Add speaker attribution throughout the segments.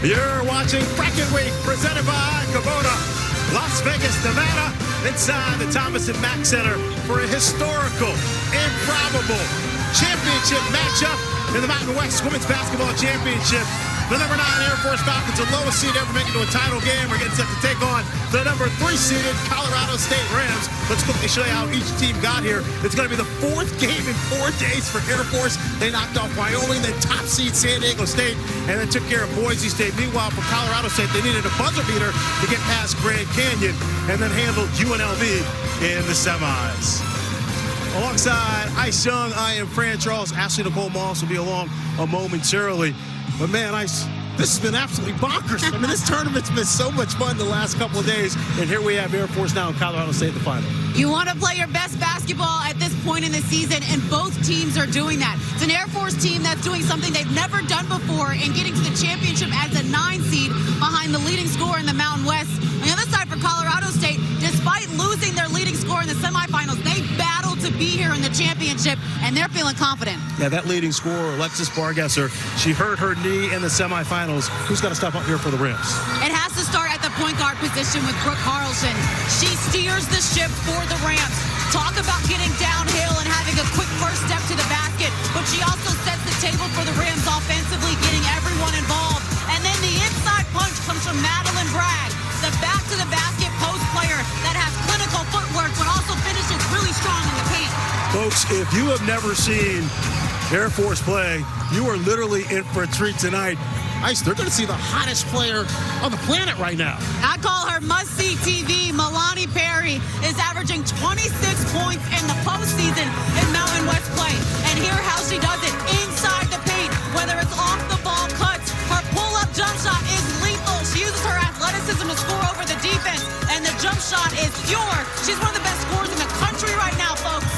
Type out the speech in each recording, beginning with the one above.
Speaker 1: You're watching Bracket Week presented by Kubota, Las Vegas, Nevada, inside the Thomas and Mack Center for a historical, improbable championship matchup in the Mountain West Women's Basketball Championship. The number 9 Air Force Falcons, the lowest seed ever making to a title game, are getting set to take on the number 3 seeded Colorado State Rams. Let's quickly show you how each team got here. It's going to be the 4th game in 4 days for Air Force. They knocked off Wyoming, then top seed San Diego State, and then took care of Boise State. Meanwhile, for Colorado State, they needed a buzzer beater to get past Grand Canyon, and then handled UNLV in the semis. Alongside Ice Young, I am Fran Charles. Ashley Nicole Moss will be along momentarily. But man, Ice, this has been absolutely bonkers. I mean, this tournament's been so much fun the last couple of days. And here we have Air Force now in Colorado State in the final.
Speaker 2: You want to play your best basketball at this point in the season, and both teams are doing that. It's an Air Force team that's doing something they've never done before and getting to the championship as a 9 seed behind the leading scorer in the Mountain West. On the other side for Colorado State, despite losing their leading scorer in the semifinals, they battled to be here in the championship, and they're feeling confident.
Speaker 1: Yeah, that leading scorer, Alexis Bargesser, she hurt her knee in the semifinals. Who's got to step up here for the Rams?
Speaker 2: It has to start at the point guard position with Brooke Carlson. She steers the ship for the Rams. Talk about getting downhill and having a quick first step to the basket, but she also sets the table for the Rams offensively, getting everyone involved. And then the inside punch comes from Madeline Bragg, the back-to-the-basket post player that has clinical footwork, but also finishes really strong in the paint.
Speaker 1: Folks, if you have never seen Air Force play, you are literally in for a treat tonight. Ice, they're going to see the hottest player on the planet right now.
Speaker 2: I call her must-see TV. Milani Perry is averaging 26 points in the postseason in Mountain West play. And hear how she does it inside the paint, whether it's off the ball cuts. Her pull-up jump shot is lethal. She uses her athleticism to score over the defense, and the jump shot is pure. She's one of the best scorers in the country right now, folks.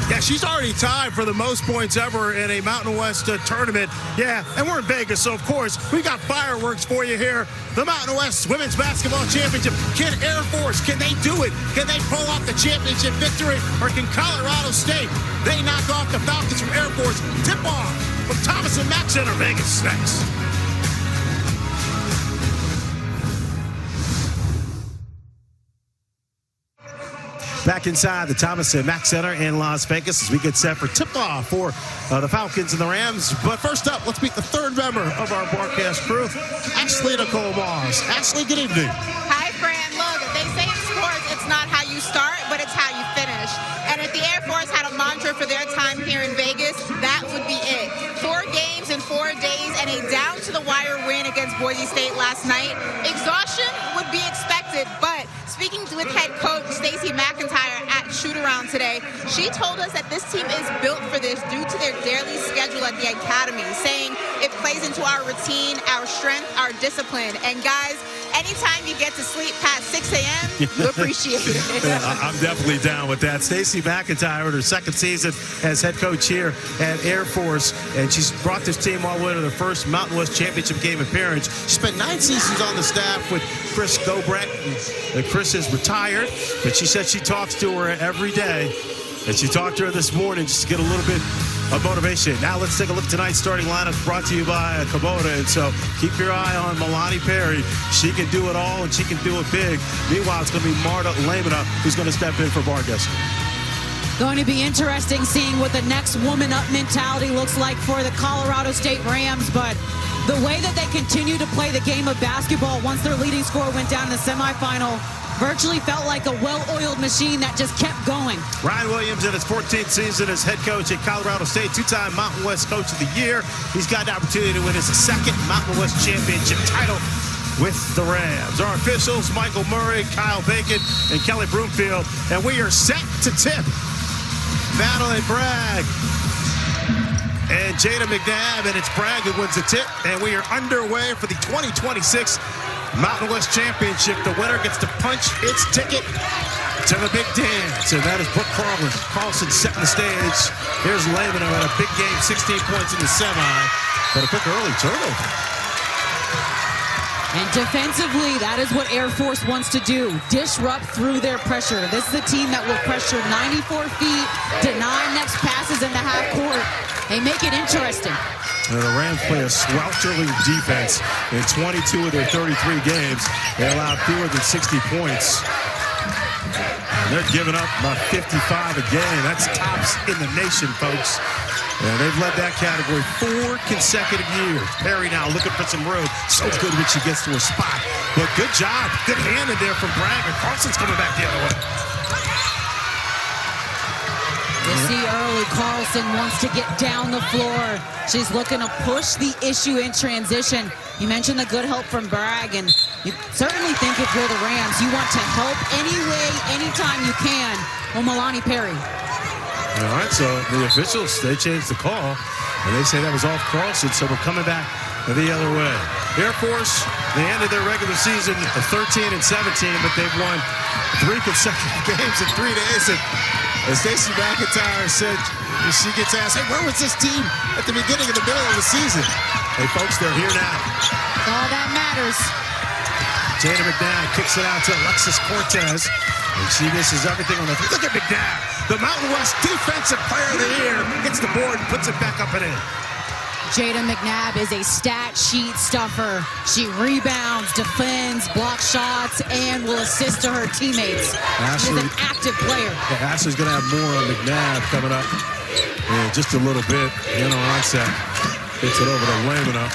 Speaker 1: Yeah, she's already tied for the most points ever in a Mountain West tournament. Yeah, and we're in Vegas, so of course, we got fireworks for you here. The Mountain West Women's Basketball Championship. Can Air Force, can they do it? Can they pull off the championship victory? Or can Colorado State, they knock off the Falcons from Air Force? Tip off from Thomas and Mack Center, Vegas next. Back inside the Thomas and Mack Center in Las Vegas as we get set for tip-off for the Falcons and the Rams. But first up, let's meet the 3rd member of our broadcast crew, Ashley Nicole Moss. Ashley, good evening.
Speaker 3: Hi, Fran. Look, they say in sports it's not how you start, but it's how you finish. And if the Air Force had a mantra for their time here in Vegas, that would be it. 4 games in 4 days and a down-to-the-wire win against Boise State last night. Exhaustion would be expected, but speaking with head coach Stacey McIntyre at shoot-around today, she told us that this team is built for this due to their daily schedule at the academy, saying it plays into our routine, our strength, our discipline. And guys, anytime you get to sleep past 6 a.m., you appreciate it.
Speaker 1: I'm definitely down with that. Stacey McIntyre in her 2nd season as head coach here at Air Force, and she's brought this team all the way to their first Mountain West Championship game appearance. She spent 9 seasons on the staff with Chris Gobrecht, and Chris is retired, but she said she talks to her every day, and she talked to her this morning just to get a little bit of motivation. Now let's take a look at tonight's starting lineup brought to you by Kubota. And so keep your eye on Milani Perry. She can do it all, and she can do it big. Meanwhile, it's going to be Marta Lamina who's going to step in for Bargesser.
Speaker 2: Going to be interesting seeing what the next woman up mentality looks like for the Colorado State Rams, but the way that they continue to play the game of basketball once their leading scorer went down in the semifinal virtually felt like a well-oiled machine that just kept going.
Speaker 1: Ryan Williams in his 14th season as head coach at Colorado State, 2-time Mountain West Coach of the Year. He's got the opportunity to win his 2nd Mountain West Championship title with the Rams. Our officials, Michael Murray, Kyle Bacon, and Kelly Broomfield. And we are set to tip. Madeline Bragg and Jada McNabb, and it's Bragg who wins the tip. And we are underway for the 2026 Mountain West Championship. The winner gets to punch its ticket to the big dance, and that is Brooke Carlson setting the stage. Here's Lamina at a big game, 16 points in the semi, but a quick early turnover.
Speaker 2: And defensively, that is what Air Force wants to do. Disrupt through their pressure. This is a team that will pressure 94 feet, deny next passes in the half court. They make it interesting.
Speaker 1: And the Rams play a sweltering defense. In 22 of their 33 games, they allowed fewer than 60 points. And they're giving up about 55 a game. That's tops in the nation, folks. And they've led that category 4 consecutive years. Perry now looking for some room. So good when she gets to her spot. But good job. Good hand in there from Bragg. And Carlson's coming back the other way.
Speaker 2: You see early, Carlson wants to get down the floor. She's looking to push the issue in transition. You mentioned the good help from Bragg, and you certainly think if you're the Rams, you want to help any way, anytime you can. Well, Milani Perry.
Speaker 1: All right, so the officials, they changed the call, and they say that was off Carlson, so we're coming back the other way. Air Force, they ended their regular season at 13 and 17, but they've won 3 consecutive games in 3 days. And as Stacey McIntyre said, she gets asked, hey, where was this team at the beginning of the middle of the season? Hey, folks, they're here now.
Speaker 2: All that matters.
Speaker 1: Jada McNabb kicks it out to Alexis Cortez, and she misses everything on the three. Look at McNabb. The Mountain West Defensive Player of the Year gets the board and puts it back up and in.
Speaker 2: Jada McNabb is a stat sheet stuffer. She rebounds, defends, blocks shots, and will assist to her teamates. She's an active player.
Speaker 1: Yeah, Ashley's going to have more on McNabb coming up in just a little bit. Onset gets it over to Lamina.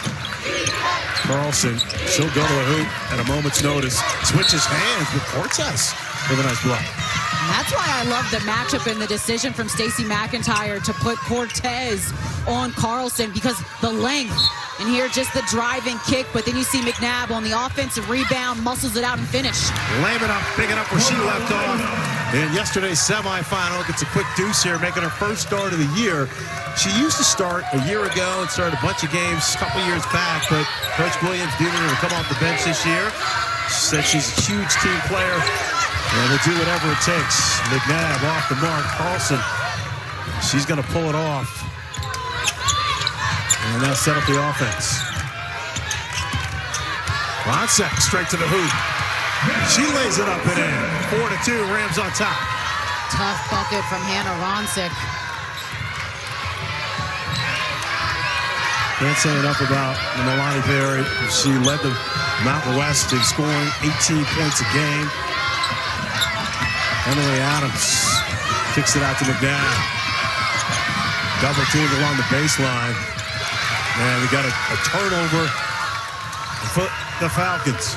Speaker 1: Carlson, she'll go to a hoop at a moment's notice. Switches hands with Cortez with a nice block.
Speaker 2: And that's why I love the matchup and the decision from Stacey McIntyre to put Cortez on Carlson, because the length, and here just the driving kick, but then you see McNabb on the offensive rebound, muscles it out and finish.
Speaker 1: Lamina picking up where she left off in yesterday's semifinal. Gets a quick deuce here, making her first start of the year. She used to start a year ago and started a bunch of games a couple years back, but Coach Williams needed her to come off the bench this year. She said she's a huge team player and will do whatever it takes. McNabb off the mark. Carlson, she's going to pull it off. And they'll set up the offense. Ronsek straight to the hoop. She lays it up and in. 4-2, Rams on top.
Speaker 2: Tough bucket from Hannah Ronsek.
Speaker 1: Can't say enough about Milani Perry. She led the Mountain West in scoring 18 points a game. Emily Adams kicks it out to McNabb. Double teamed along the baseline. And we got a turnover for the Falcons.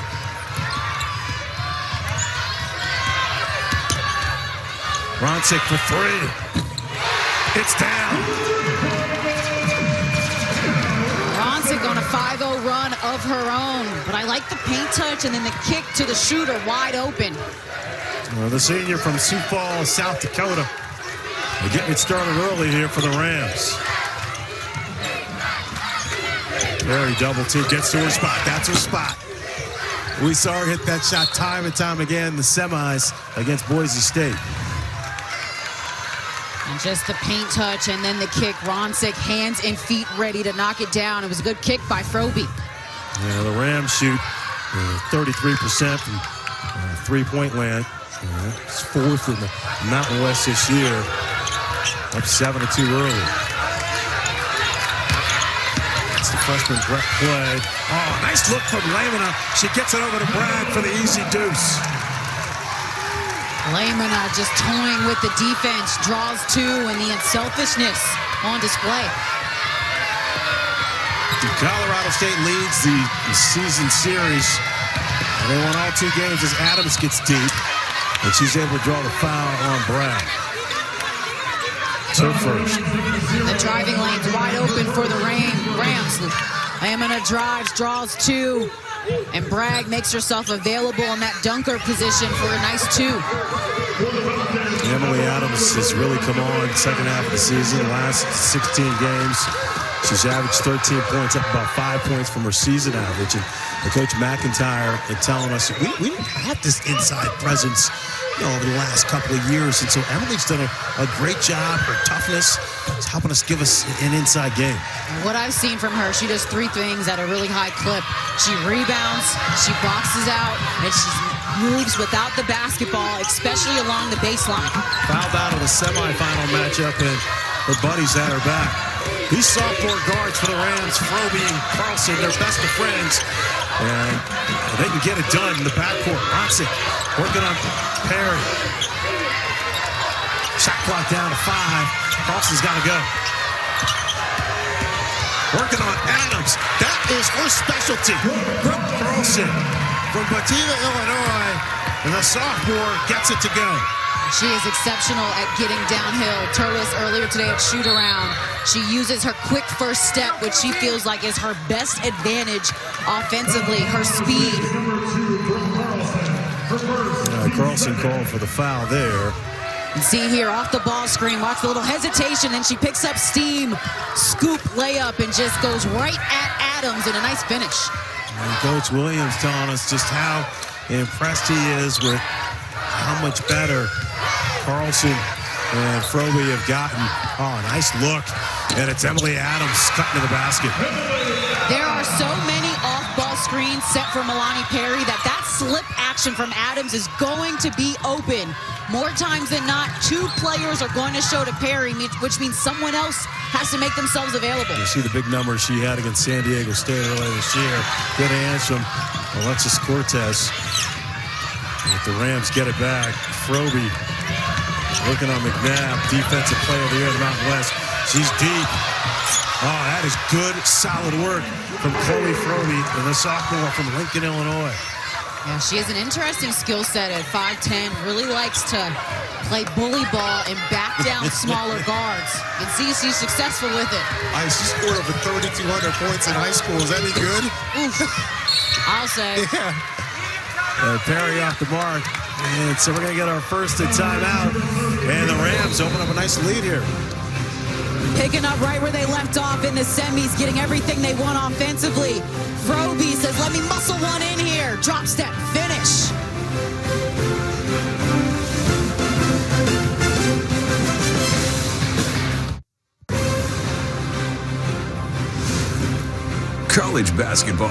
Speaker 1: Ronsek for 3. It's down.
Speaker 2: Ronsek on a 5-0 run of her own. But I like the paint touch and then the kick to the shooter wide open.
Speaker 1: Well, the senior from Sioux Falls, South Dakota. They're getting it started early here for the Rams. Perry double team, gets to her spot. That's her spot. We saw her hit that shot time and time again in the semis against Boise State.
Speaker 2: And just the paint touch and then the kick. Ronsek, hands and feet ready to knock it down. It was a good kick by Froby.
Speaker 1: Yeah, the Rams shoot 33% from three-point land. It's 4th in the Mountain West this year. Up 7-2 early. The freshman Brett play. Oh, nice look from Lamina. She gets it over to Bragg for the easy deuce.
Speaker 2: Lamina just toying with the defense, draws 2, and the unselfishness on display.
Speaker 1: Colorado State leads the season series. They won all 2 games as Adams gets deep, and she's able to draw the foul on Bragg. So first.
Speaker 2: The driving lane's wide open for the Rams. Lamina drives, draws 2, and Bragg makes herself available in that dunker position for a nice 2.
Speaker 1: Emily Adams has really come on second half of the season, last 16 games. She's averaged 13 points, up about 5 points from her season average. And Coach McIntyre telling us we didn't have this inside presence, over the last couple of years. And so Emily's done a great job. Her toughness is helping us give us an inside game.
Speaker 2: What I've seen from her, she does three things at a really high clip. She rebounds, she boxes out, and she moves without the basketball, especially along the baseline.
Speaker 1: Fouled out of the semifinal matchup, and her buddies at her back. These sophomore guards for the Rams, Froby and Carlson, they're best of friends. And they can get it done in the backcourt. Ronsick working on Perry. Shot clock down to 5. Carlson's got to go. Working on Adams. That is her specialty. Brooke Carlson from Batavia, Illinois. And the sophomore gets it to go.
Speaker 2: She is exceptional at getting downhill. Turles earlier today at shoot around. She uses her quick first step, which she feels like is her best advantage offensively, her speed.
Speaker 1: Carlson called for the foul there.
Speaker 2: And see here off the ball screen, watch the little hesitation, then she picks up steam, scoop layup, and just goes right at Adams in a nice finish.
Speaker 1: And Coach Williams telling us just how impressed he is with how much better Carlson and Froby have gotten. Oh, nice look. And it's Emily Adams cutting to the basket.
Speaker 2: There are so many off-ball screens set for Milani Perry that slip action from Adams is going to be open. More times than not, two players are going to show to Perry, which means someone else has to make themselves available.
Speaker 1: You see the big numbers she had against San Diego State earlier this year. Good answer from Alexis Cortez. If the Rams get it back, Froby working on McNabb, defensive player of the year in the Mountain West. She's deep. Oh, that is good, solid work from Chloe Froby, and the sophomore from Lincoln, Illinois.
Speaker 2: Yeah, she has an interesting skill set at 5'10", really likes to play bully ball and back down smaller guards. You can see she's successful with it.
Speaker 4: She scored over 3,200 points in high school. Is that any good?
Speaker 2: Oof. I'll say.
Speaker 4: Yeah.
Speaker 1: Perry off the mark. And so we're going to get our first timeout. And the Rams open up a nice lead here.
Speaker 2: Picking up right where they left off in the semis, getting everything they want offensively. Froby says, let me muscle one in here. Drop step, finish.
Speaker 5: College basketball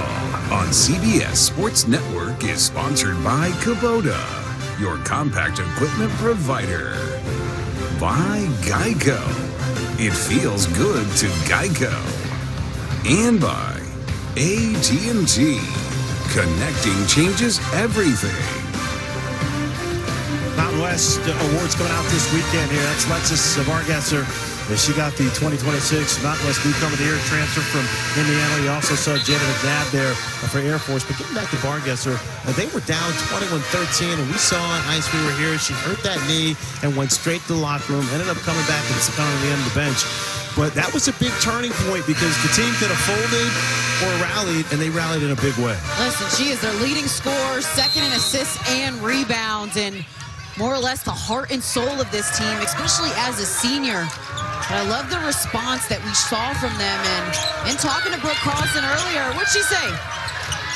Speaker 5: on CBS Sports Network is sponsored by Kubota, your compact equipment provider. By Geico. It feels good to Geico. And by AT&T. Connecting changes everything.
Speaker 1: Mountain West Awards coming out this weekend here. That's Lexus Vargasser. She got the 2026 Mountain West Newcomer of the Year transfer from Indiana. You also saw Janet McNabb there for Air Force. But getting back to Vargasser, they were down 21-13, and we saw it. Ice, we were here. She hurt that knee and went straight to the locker room. Ended up coming back and succumbing to the end of the bench. But that was a big turning point because the team could have folded or rallied, and they rallied in a big way.
Speaker 2: Listen, she is their leading scorer, second in assists and rebounds, and more or less the heart and soul of this team, especially as a senior. But I love the response that we saw from them. And in talking to Brooke Carlson earlier, what'd she say?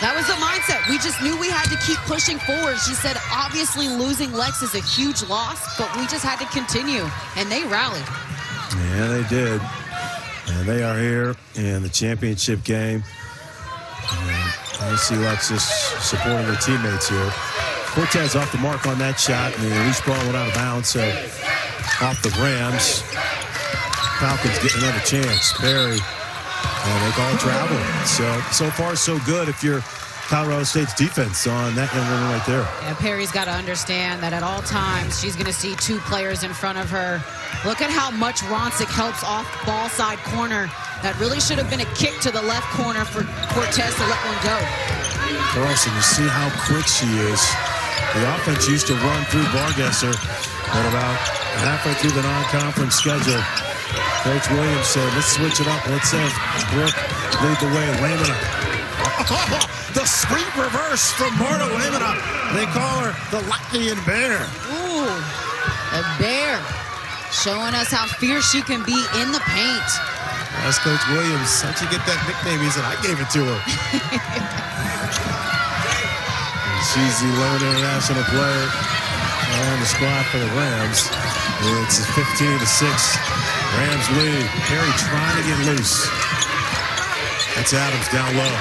Speaker 2: That was the mindset. We just knew we had to keep pushing forward. She said, obviously losing Lex is a huge loss, but we just had to continue. And they rallied.
Speaker 1: Yeah, they did. And they are here in the championship game. And you see Lexus supporting their teammates here. Cortez off the mark on that shot, and the loose ball went out of bounds, so off the Rams. Falcons get another chance. Perry, and they call travel. So far, so good if you're Colorado State's defense on that young woman right there.
Speaker 2: Yeah, Perry's got to understand that at all times she's going to see two players in front of her. Look at how much Ronsick helps off ball side corner. That really should have been a kick to the left corner for Cortez to let one go.
Speaker 1: Carlson, you see how quick she is. The offense used to run through Vargasser, but about halfway through the non-conference schedule, Coach Williams said, let's switch it up. Let's have Brooke lead the way. Lamina. The sweet reverse from Marta Lamina. They call her the Latvian Bear.
Speaker 2: Ooh, a bear. Showing us how fierce she can be in the paint.
Speaker 4: Asked Coach Williams, how'd you get that nickname? He said, I gave it to her. She's the lone international player on the squad for the Rams. It's a 15-6. Rams lead. Perry trying to get loose. That's Adams down low.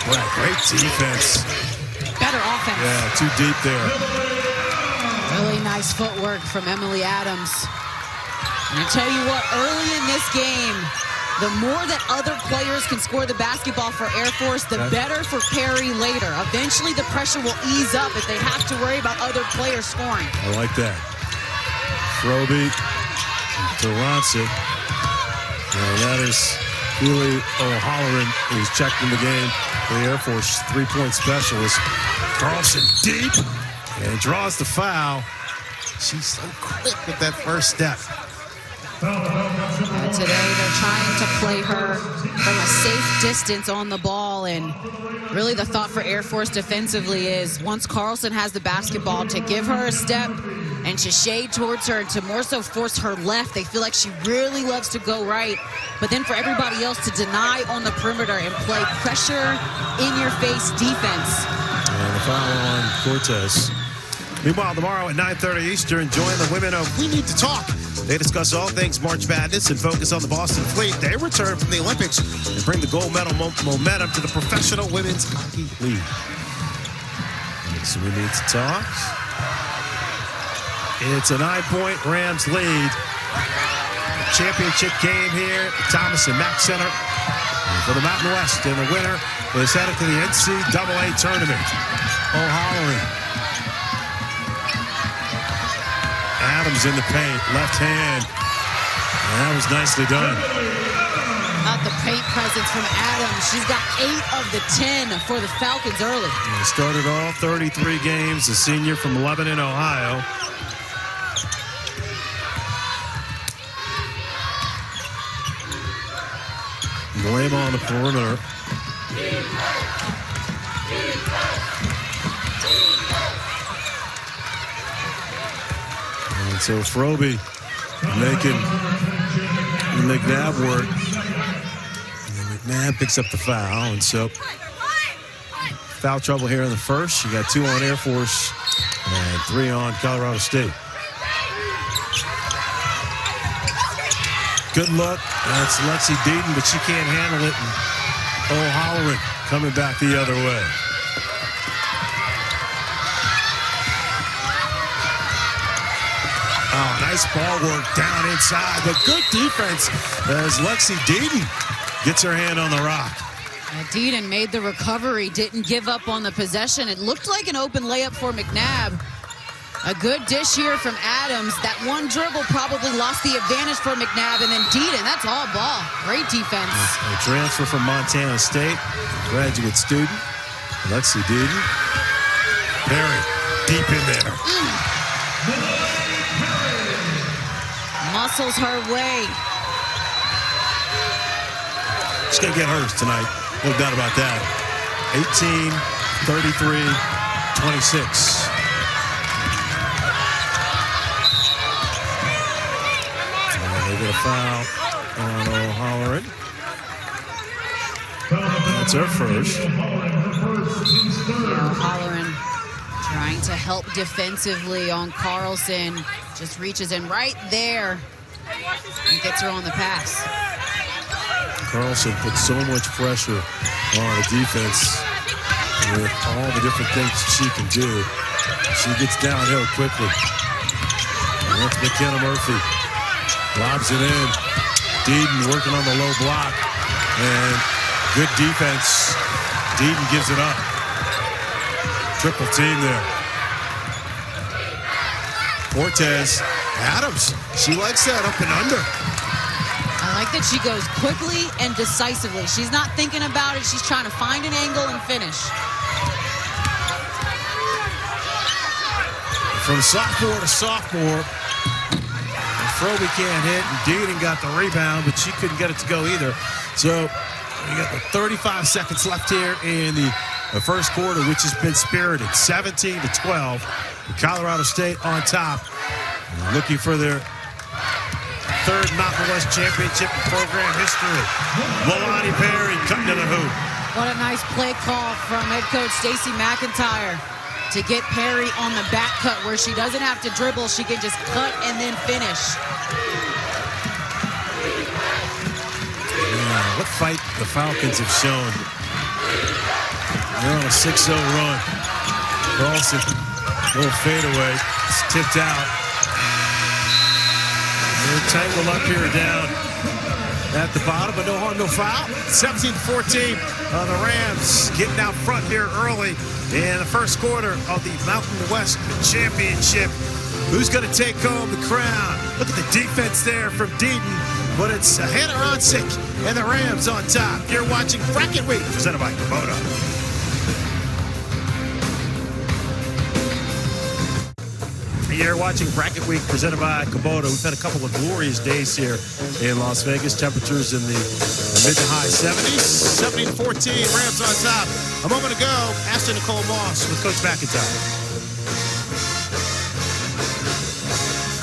Speaker 4: What a great defense.
Speaker 2: Better offense.
Speaker 4: Yeah, too deep there.
Speaker 2: Really nice footwork from Emily Adams. And I tell you what, early in this game, the more that other players can score the basketball for Air Force, the better for Perry later. Eventually, the pressure will ease up if they have to worry about other players scoring.
Speaker 4: I like that. Froby to Ronson. And that is Keely O'Halloran, who's checked in the game for the Air Force, three-point specialist. Carlson deep and draws the foul. She's so quick with that first step.
Speaker 2: And today they're trying to play her from a safe distance on the ball, and really the thought for Air Force defensively is once Carlson has the basketball, to give her a step and to shade towards her and to more so force her left. They feel like she really loves to go right, but then for everybody else to deny on the perimeter and play pressure in your face defense.
Speaker 4: And the foul on Cortez.
Speaker 1: Meanwhile, tomorrow at 9:30 Eastern, join the women of We Need to Talk. They discuss all things March Madness and focus on the Boston Fleet. They return from the Olympics and bring the gold medal momentum to the Professional Women's Hockey League.
Speaker 4: So we need to talk.
Speaker 1: It's a 9-point Rams lead. Championship game here at Thomas and Mack Center. And for the Mountain West, and the winner is headed to the NCAA tournament.
Speaker 4: O'Halloran. Adams in the paint, left hand. And that was nicely done.
Speaker 2: Not the paint presence from Adams. She's got 8 of the 10 for the Falcons early.
Speaker 4: And started all 33 games, a senior from Lebanon, Ohio. Blame on the perimeter. And so Froby making McNabb work. And McNabb picks up the foul. And so foul trouble here in the first. She got 2 on Air Force and 3 on Colorado State. Good look. That's Lexi Deaton, but she can't handle it. And O'Halloran coming back the other way. Oh, nice ball work down inside, but good defense as Lexi Deaton gets her hand on the rock.
Speaker 2: Deaton made the recovery, didn't give up on the possession. It looked like an open layup for McNabb. A good dish here from Adams. That one dribble probably lost the advantage for McNabb, and then Deaton, that's all ball. Great defense.
Speaker 4: A transfer from Montana State, graduate student, Lexi Deaton. Perry, deep in there.
Speaker 2: Muscles her way.
Speaker 4: She's going to get hers tonight. No doubt about that. 18, 33, 26. They get a foul on O'Halloran. That's her first.
Speaker 2: O'Halloran trying to help defensively on Carlson. Just reaches in right there and gets her on the pass.
Speaker 4: Carlson puts so much pressure on the defense with all the different things she can do. She gets downhill quickly. And that's McKenna Murphy. Lobs it in. Deaton working on the low block. And good defense. Deaton gives it up. Triple team there. Cortez. Adams. She likes that up and under.
Speaker 2: I like that she goes quickly and decisively. She's not thinking about it. She's trying to find an angle and finish.
Speaker 4: From sophomore to sophomore. Froby can't hit, and Deaton got the rebound, but she couldn't get it to go either. So we got the 35 seconds left here in the first quarter, which has been spirited. 17-12. Colorado State on top, looking for their
Speaker 1: third Mountain West championship in program history. Milani Perry cutting to the hoop.
Speaker 2: What a nice play call from head coach Stacey McIntyre to get Perry on the back cut where she doesn't have to dribble. She can just cut and then finish.
Speaker 4: Yeah, what fight the Falcons have shown. They're on a 6-0 run. Carlson, little fadeaway. It's tipped out. They're tangled up here down at the bottom, but no harm, no foul.
Speaker 1: 17-14. The Rams getting out front here early in the first quarter of the Mountain West Championship. Who's going to take home the crown? Look at the defense there from Deaton, but it's Hannah Ronsick and the Rams on top. You're watching Bracket Week, presented by Kubota. You're watching Bracket Week presented by Kubota. We've had a couple of glorious days here in Las Vegas. Temperatures in the mid to high 70s. 17-14, Rams on top. A moment ago, Aston Nicole Moss with Coach McIntyre.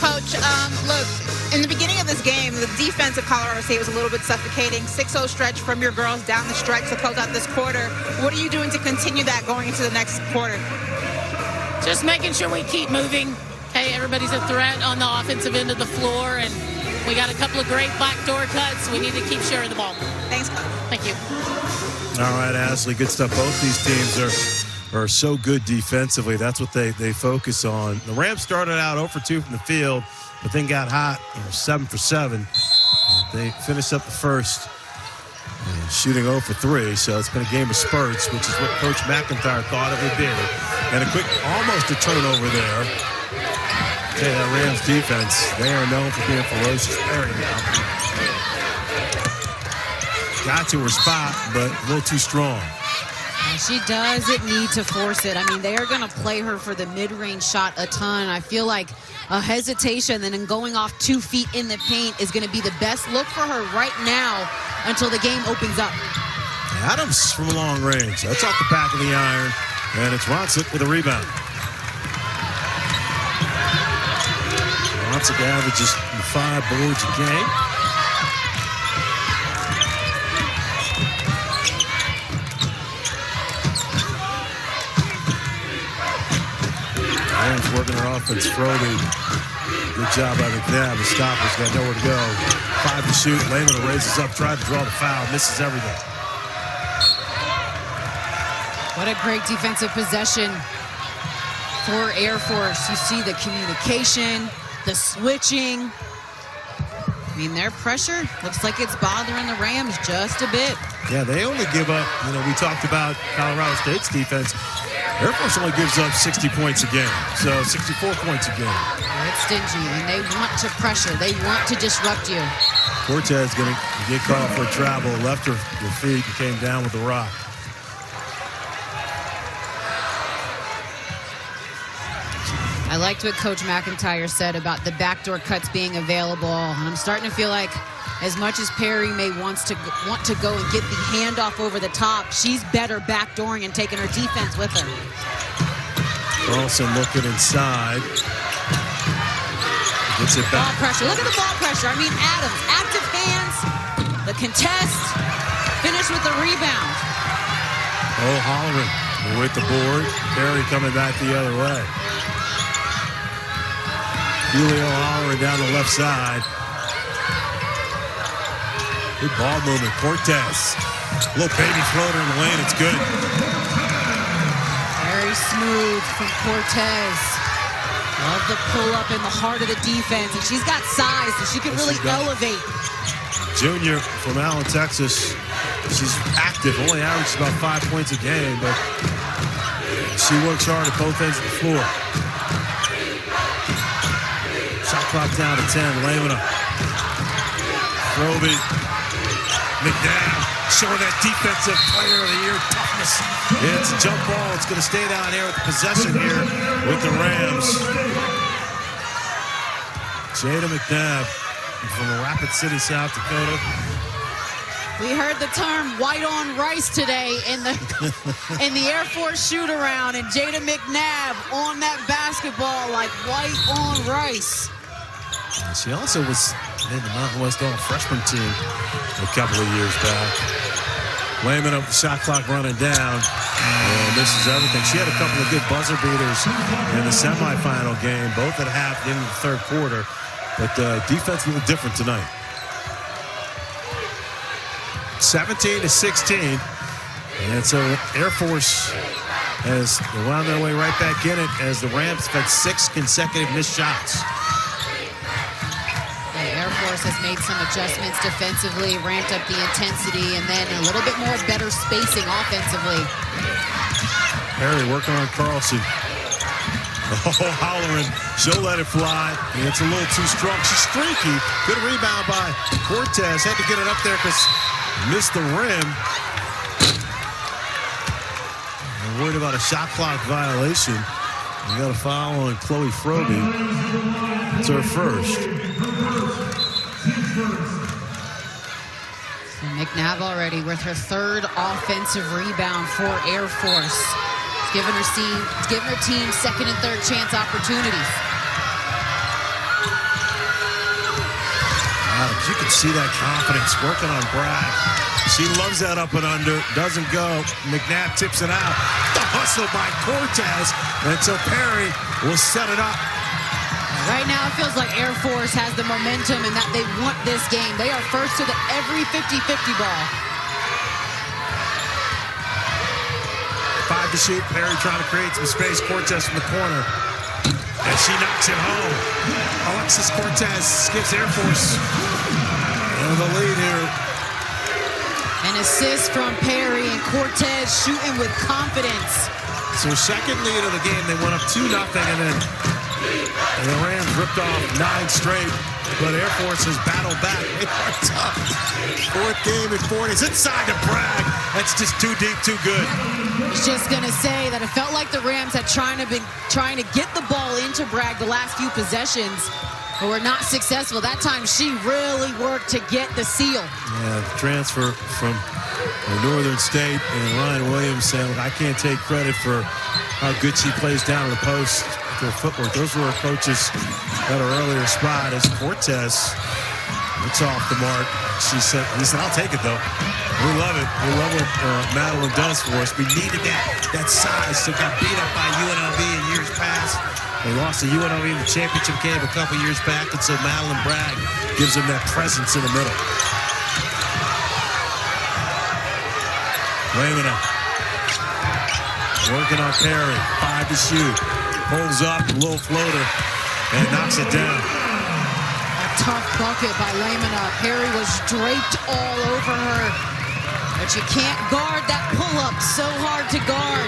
Speaker 3: Coach, look, in the beginning of this game, the defense of Colorado State was a little bit suffocating. 6-0 stretch from your girls down the stretch to close out this quarter. What are you doing to continue that going into the next quarter?
Speaker 6: Just making sure we keep moving. Hey, everybody's a threat on the offensive end of the floor, and we got a couple of great backdoor cuts. We need to keep sharing the ball.
Speaker 3: Thanks, Coach.
Speaker 6: Thank you.
Speaker 4: All right, Ashley, good stuff. Both these teams are so good defensively. That's what they focus on. The Rams started out 0 for 2 from the field, but then got hot, 7 for 7. They finished up the first shooting 0 for 3, so it's been a game of spurts, which is what Coach McIntyre thought it would be. And a quick, almost a turnover there. Okay, that Rams defense, they are known for being ferocious. Perry now got to her spot, but a little too strong.
Speaker 2: And she doesn't need to force it. I mean, they are going to play her for the mid-range shot a ton. I feel like a hesitation and then going off 2 feet in the paint is going to be the best look for her right now until the game opens up.
Speaker 4: Adams from long range. That's off the back of the iron, and it's Ronsick with a rebound. Ronsick averages 5 boards a game. Rams working her offense. Froby. Good job by McNabb. The stopper's got nowhere to go. 5 to shoot. Lehman raises up, tried to draw the foul, misses everything.
Speaker 2: What a great defensive possession for Air Force. You see the communication, the switching. I mean, their pressure looks like it's bothering the Rams just a bit.
Speaker 4: Yeah, they only give up, we talked about Colorado State's defense. Air Force only gives up 60 points a game, so 64 points a game.
Speaker 2: It's stingy, and they want to pressure. They want to disrupt you.
Speaker 4: Cortez going to get caught for travel, left her feet and came down with the rock.
Speaker 2: I liked what Coach McIntyre said about the backdoor cuts being available, and I'm starting to feel like as much as Perry may want to go and get the handoff over the top, she's better backdooring and taking her defense with her.
Speaker 4: Carlson looking inside. Gets it back.
Speaker 2: Ball pressure. Look at the ball pressure. I mean, Adams, active hands, the contest, finish with the rebound.
Speaker 4: O'Halloran with the board. Perry coming back the other way. Julie O'Halloran down the left side. Good ball movement. Cortez. Little baby floater in the lane. It's good.
Speaker 2: Very smooth from Cortez. Love the pull up in the heart of the defense. And she's got size, so she can really elevate.
Speaker 4: Junior from Allen, Texas. She's active. Only averages about 5 points a game, but she works hard at both ends of the floor. Shot clock down to 10. Lamina. Froby. McNabb showing that defensive player of the year toughness. It's a jump ball. It's going to stay down here with the possession here with the Rams. Jada McNabb from Rapid City, South Dakota.
Speaker 2: We heard the term white on rice today in the Air Force shoot around, and Jada McNabb on that basketball like white on rice.
Speaker 4: And she also was in the Mountain West All Freshman team a couple of years back. Lehman up the shot clock running down. And misses everything. She had a couple of good buzzer beaters in the semifinal game, both at half into the third quarter. But defense a little different tonight. 17-16. And so Air Force has wound their way right back in it as the Rams have had 6 consecutive missed shots.
Speaker 2: Air Force has made some adjustments defensively, ramped up the intensity, and then a little bit more better spacing offensively.
Speaker 4: Perry working on Carlson. Oh, hollering. She'll let it fly. And it's a little too strong. She's streaky. Good rebound by Cortez. Had to get it up there because missed the rim. I'm worried about a shot clock violation. We got a foul on Chloe Froby. It's her first.
Speaker 2: So McNabb already with her 3rd offensive rebound for Air Force. It's giving her team 2nd and 3rd chance opportunities.
Speaker 4: Adams, you can see that confidence working on Bragg. She loves that up and under. Doesn't go. McNabb tips it out. The hustle by Cortez. And so Perry will set it up.
Speaker 2: Right now, it feels like Air Force has the momentum and that they want this game. They are first to every 50-50 ball.
Speaker 4: 5 to shoot. Perry trying to create some space. Cortez from the corner. And she knocks it home. Alexis Cortez gives Air Force the lead here.
Speaker 2: An assist from Perry, and Cortez shooting with confidence.
Speaker 4: So second lead of the game. They went up 2-0, and then the Rams ripped off 9 straight. But Air Force has battled back. They are tough. 4th game in 4 days. Inside to Bragg. That's just too deep, too good.
Speaker 2: I was just going to say that it felt like the Rams had been trying to get the ball into Bragg the last few possessions, but were not successful. That time she really worked to get the seal.
Speaker 4: Yeah, the transfer from Northern State, and Ryan Williams saying, look, I can't take credit for how good she plays down in the post. Her footwork. Those were her coaches at her earlier spot. As Cortez, it's off the mark. He said, I'll take it though. We love it. We love what Madeline does for us. We needed that size. So got beat up by UNLV in years past. They lost to UNLV in the championship game a couple years back, and so Madeline Bragg gives them that presence in the middle. Lehman up. Working on Perry. 5 to shoot. Holds up, a little floater, and knocks it down.
Speaker 2: A tough bucket by Lamina. Perry was draped all over her. But you can't guard that pull-up. So hard to guard.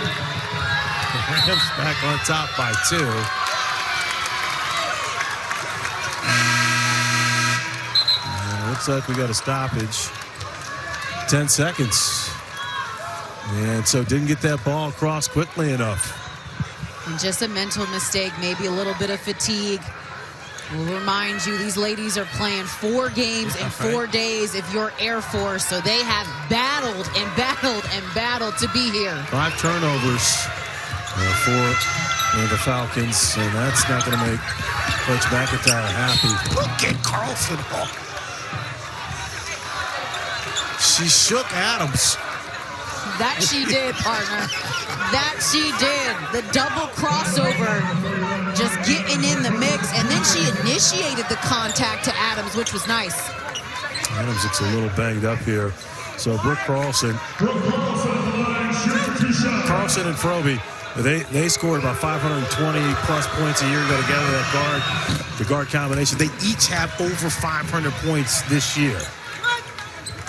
Speaker 4: Rams back on top by 2. And it looks like we got a stoppage. 10 seconds. And so didn't get that ball across quickly enough.
Speaker 2: And just a mental mistake, maybe a little bit of fatigue. We'll remind you, these ladies are playing 4 games in 4 days if you're Air Force, so they have battled and battled and battled to be here.
Speaker 4: 5 turnovers for the Falcons, and that's not going to make Coach McIntyre happy. Look at Carlson. She shook Adams.
Speaker 2: That she did, partner. That she did. The double crossover, just getting in the mix. And then she initiated the contact to Adams, which was nice.
Speaker 4: Adams looks a little banged up here. So Brooke Carlson and Froby, they scored about 520-plus points a year ago together, the guard combination. They each have over 500 points this year.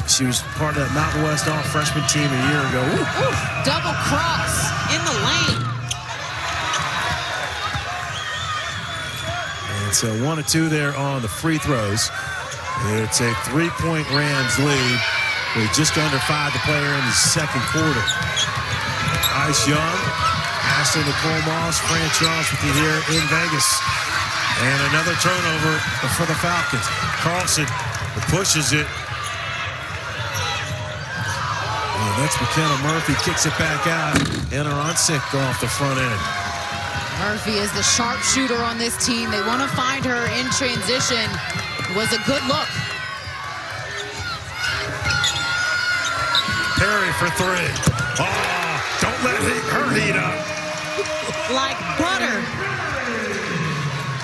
Speaker 4: She was part of that Mountain West All Freshman team a year ago. Ooh.
Speaker 2: Double cross in the lane.
Speaker 4: And so 1 of 2 there on the free throws. It's a 3-point Rams lead with just under 5 to play here in the second quarter. Ice Young, Ashley Nicole Moss, Fran Charles with you here in Vegas. And another turnover for the Falcons. Carlson pushes it. And that's McKenna Murphy, kicks it back out. And Aronsick off the front end.
Speaker 2: Murphy is the sharpshooter on this team. They want to find her in transition. It was a good look.
Speaker 1: Perry for three. Oh, don't let her heat up.
Speaker 2: Like butter.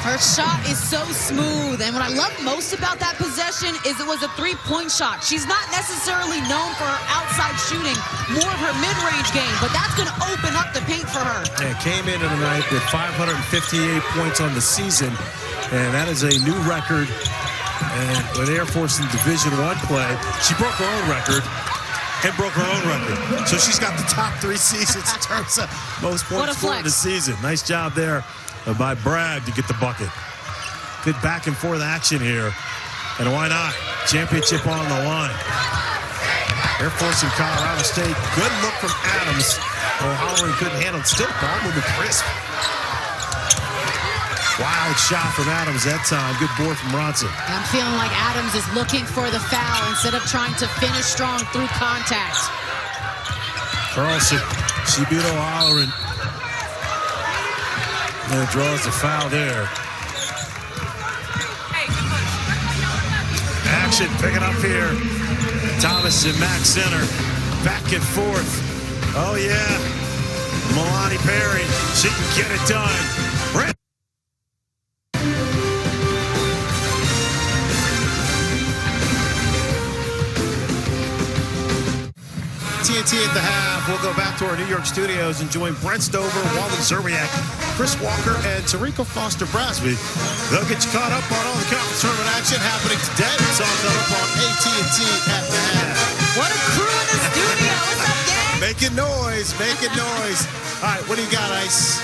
Speaker 2: Her shot is so smooth, and what I love most about that possession is it was a three-point shot. She's not necessarily known for her outside shooting, more of her mid-range game, but that's going to open up the paint for her.
Speaker 4: And came into the night with 558 points on the season, and that is a new record. And with Air Force in Division I play, she broke her own record. And broke her own record. So she's got the top 3 seasons in terms of most points scored in the season. Nice job there by Bragg to get the bucket. Good back and forth action here. And why not? Championship on the line. Air Force and Colorado State. Good look from Adams. O'Halloran couldn't handle it. Still ball moving crisp. Wild shot from Adams that time. Good board from Ronson.
Speaker 2: I'm feeling like Adams is looking for the foul instead of trying to finish strong through contact.
Speaker 4: Carlson, she beat O'Halloran. And draws the foul there. Action, pick it up here. Thomas and Mack center. Back and forth. Oh, yeah. Milani Perry, she can get it done.
Speaker 1: TNT at the half. We'll go back to our New York studios and join Brent Stover, Wally Zerbiak, Chris Walker, and Tariko Foster-Brasby. They'll get you caught up on all the conference tournament action happening today. It's all coming up on AT&T at the half.
Speaker 2: What a crew in the studio. What's up, gang?
Speaker 1: Making noise, making noise. All right, what do you got, Ice?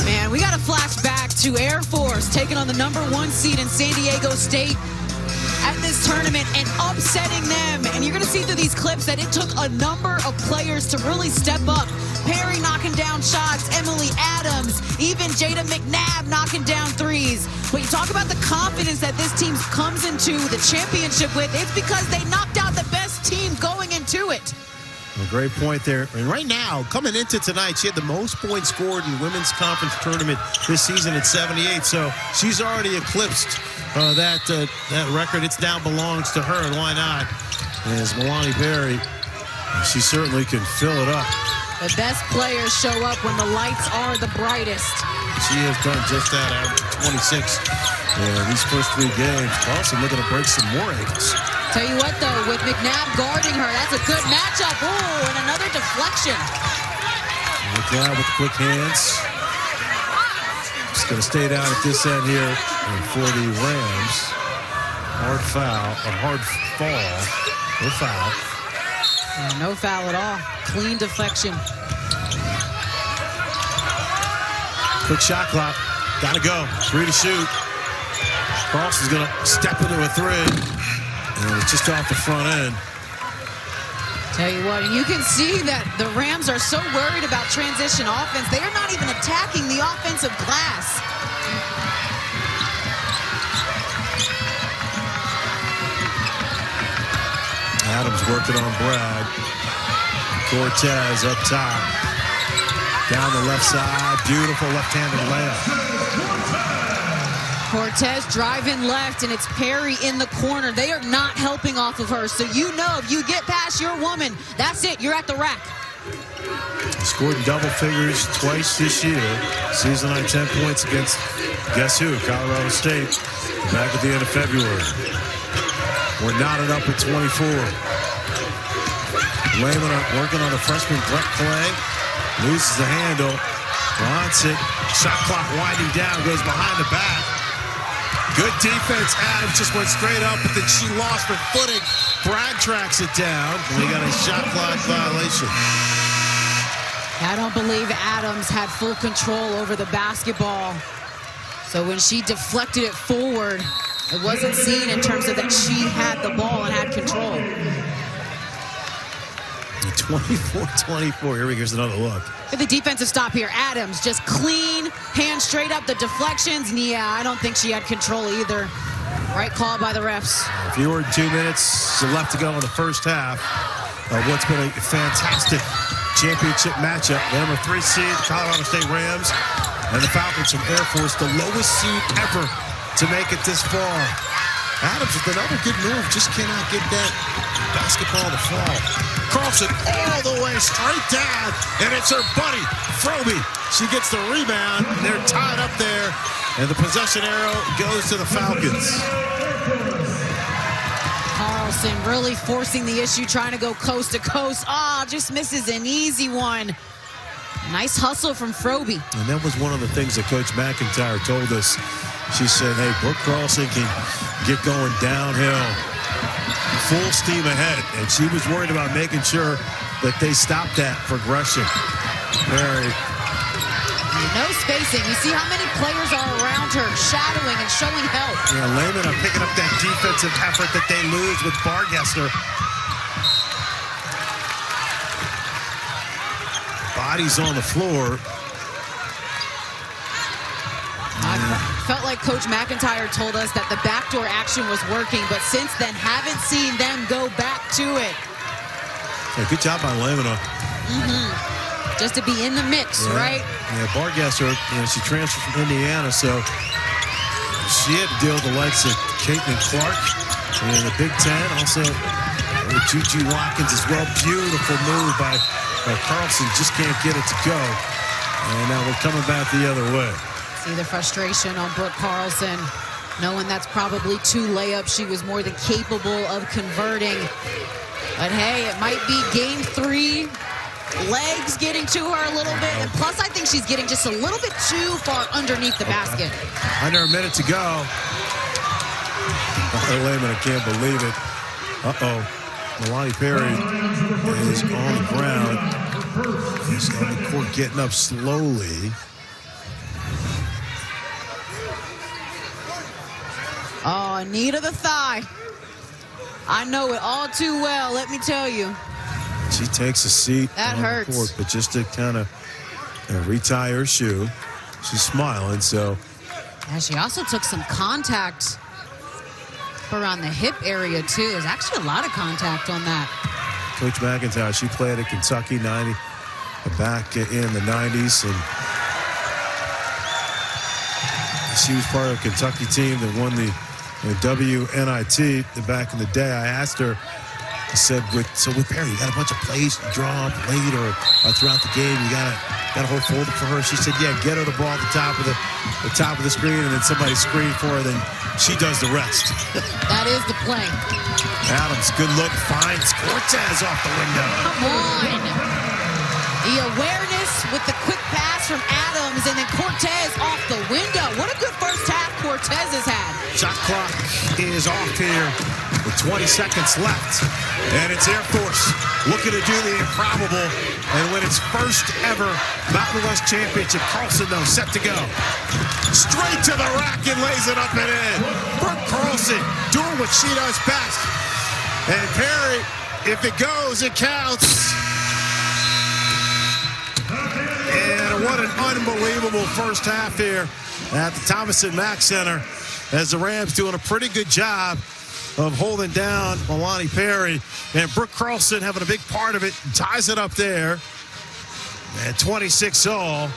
Speaker 2: Man, we got to flash back to Air Force taking on the #1 seed in San Diego State at this tournament and upsetting them. And you're going to see through these clips that it took a number of players to really step up. Perry knocking down shots, Emily Adams, even Jada McNabb knocking down threes. But you talk about the confidence that this team comes into the championship with, it's because they knocked out the best team going into it.
Speaker 1: A great point there. And right now, coming into tonight, she had the most points scored in women's conference tournament this season at 78. So she's already eclipsed that record. It now belongs to her, and why not? As Milani Perry, she certainly can fill it up.
Speaker 2: The best players show up when the lights are the brightest.
Speaker 1: She has done just that, average 26 in these first 3 games. Carlson looking to break some more ankles.
Speaker 2: Tell you what, though, with McNabb guarding her, that's a good matchup. Ooh, and another deflection.
Speaker 1: McNabb with quick hands. Just going to stay down at this end here. And for the Rams, hard foul, a hard fall. No foul.
Speaker 2: Yeah, no foul at all. Clean deflection.
Speaker 1: Quick shot clock. Got to go. 3 to shoot. Carlson's going to step into a 3. And it's just off the front end.
Speaker 2: Tell you what, and you can see that the Rams are so worried about transition offense. They are not even attacking the offensive glass.
Speaker 1: Adams working on Bragg. Cortez up top. Down the left side. Beautiful left-handed layup.
Speaker 2: Cortez driving left, and it's Perry in the corner. They are not helping off of her. So you know if you get past your woman, that's it. You're at the rack.
Speaker 1: Scored in double figures twice this year. Season high 10 points against, guess who? Colorado State. Back at the end of February. We're knotted up at 24. Lehman working on the freshman Brett Clay. Loses the handle. Wants it. Shot clock winding down. Goes behind the back. Good defense. Adams just went straight up, but then she lost her footing. Bragg tracks it down. And we got a shot clock violation.
Speaker 2: I don't believe Adams had full control over the basketball. So when she deflected it forward, it wasn't seen in terms of that she had the ball and had control.
Speaker 1: 24-24. Here we go. Here's another look.
Speaker 2: At the defensive stop here, Adams just clean, hand straight up, the deflections. And yeah, I don't think she had control either. Right call by the refs.
Speaker 1: Fewer than 2 minutes left to go in the first half of what's been a fantastic championship matchup. The number 3 seed, Colorado State Rams, And the Falcons from Air Force, the lowest seed ever to make it this far. Adams with another good move, just cannot get that basketball to fall. Carlson all the way straight down, and it's her buddy, Froby. She gets the rebound, they're tied up there, and the possession arrow goes to the Falcons.
Speaker 2: Carlson really forcing the issue, trying to go coast to coast. Just misses an easy one. Nice hustle from Froby.
Speaker 4: And that was one of the things that Coach McIntyre told us. She said, hey, Brooke Carlson can get going downhill, full steam ahead. And she was worried about making sure that they stopped that progression. Perry.
Speaker 2: No spacing. You see how many players are around her, shadowing and showing help.
Speaker 1: Yeah, Lehman are picking up that defensive effort that they lose with Bargester. Bodies on the floor.
Speaker 2: I felt like Coach McIntyre told us that the backdoor action was working, but since then, haven't seen them go back to it.
Speaker 4: Yeah, good job by Lamina.
Speaker 2: Just to be in the mix, right?
Speaker 4: Yeah, Bargasser, she transferred from Indiana, so she had to deal with the likes of Caitlin Clark in the Big Ten. Also, with Juju Watkins as well. Beautiful move by Carlson. Just can't get it to go. And now we're coming back the other way.
Speaker 2: See the frustration on Brooke Carlson, knowing that's probably 2 layups she was more than capable of converting. But hey, it might be game 3. Legs getting to her a little bit. And plus, I think she's getting just a little bit too far underneath the basket.
Speaker 4: Under a minute to go. Lehman, I can't believe it. Milani Perry is on the ground. He's on the court getting up slowly.
Speaker 2: Knee to the thigh. I know it all too well, let me tell you.
Speaker 4: She takes a seat
Speaker 2: that
Speaker 4: on
Speaker 2: hurts.
Speaker 4: the court, but just to kind of retie her shoe. She's smiling, so.
Speaker 2: And she also took some contact around the hip area, too. There's actually a lot of contact on that.
Speaker 4: Coach McIntyre, she played at Kentucky back in the 90s, and she was part of a Kentucky team that won the WNIT back in the day. I asked her, I said, with Perry, you got a bunch of plays you draw up late or throughout the game. You got a whole folder for her. She said, yeah, get her the ball at the top of the screen, and then somebody screen for her. Then she does the rest.
Speaker 2: That is the play.
Speaker 1: Adams, good look, finds Cortez off the window.
Speaker 2: Come on. The awareness with the quick pass from Adams, and then Cortez off the window. What a good first half Cortez has had.
Speaker 1: Shot clock is off here with 20 seconds left. And it's Air Force looking to do the improbable and win its first ever Mountain West Championship. Carlson, though, set to go. Straight to the rack and lays it up and in. Brooke Carlson doing what she does best. And Perry, if it goes, it counts. And what an unbelievable first half here at the Thomas & Mack Center, as the Rams doing a pretty good job of holding down Milani Perry, and Brooke Carlson having a big part of it, ties it up there at 26-all.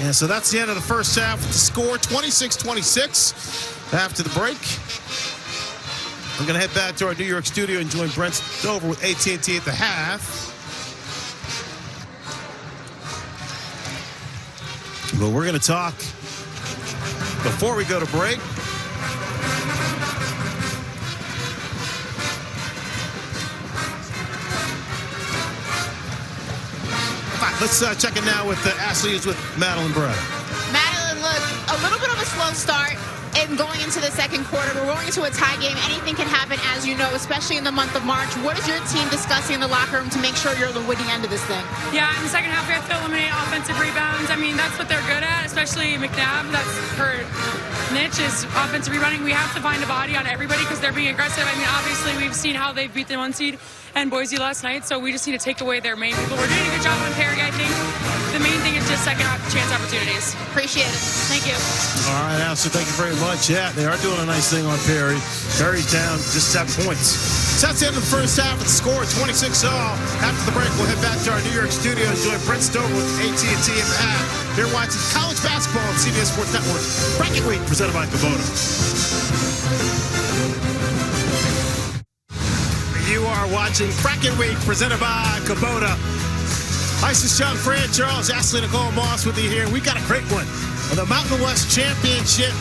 Speaker 1: And so that's the end of the first half with the score 26-26 after the break. We're going to head back to our New York studio and join Brent Dover with AT&T at the half. But we're going to talk before we go to break. All right, let's check in now with Ashley, who's with Madeline Bray.
Speaker 3: Madeline, look, a little bit of a slow start in going into the second quarter. We're going into a tie game. Anything can happen, as you know, especially in the month of March. What is your team discussing in the locker room to make sure you're the winning end of this thing?
Speaker 7: Yeah, in the second half, we have to eliminate offensive rebounds. I mean, that's what they're good at, especially McNabb. That's her niche is offensive rebounding. We have to find a body on everybody because they're being aggressive. I mean, obviously, we've seen how they beat the 1 seed and Boise last night, so we just need to take away their main people. We're doing a good job on Perry, I think. The main thing is just second chance opportunities.
Speaker 3: Appreciate it. Thank you.
Speaker 1: All right, Ashley, thank you very much. Yeah, they are doing a nice thing on Perry. Perry's down just 7 points. So that's the end of the first half of the score, 26 all. After the break, we'll head back to our New York studio and join Brent Stover with AT&T in the half. Here watching college basketball on CBS Sports Network. Bracket Week presented by Kubota. You are watching Bracket Week presented by Kubota. Ice is John Fran Charles, Ashley Nicole Moss with you here. We've got a great one. The Mountain West Championship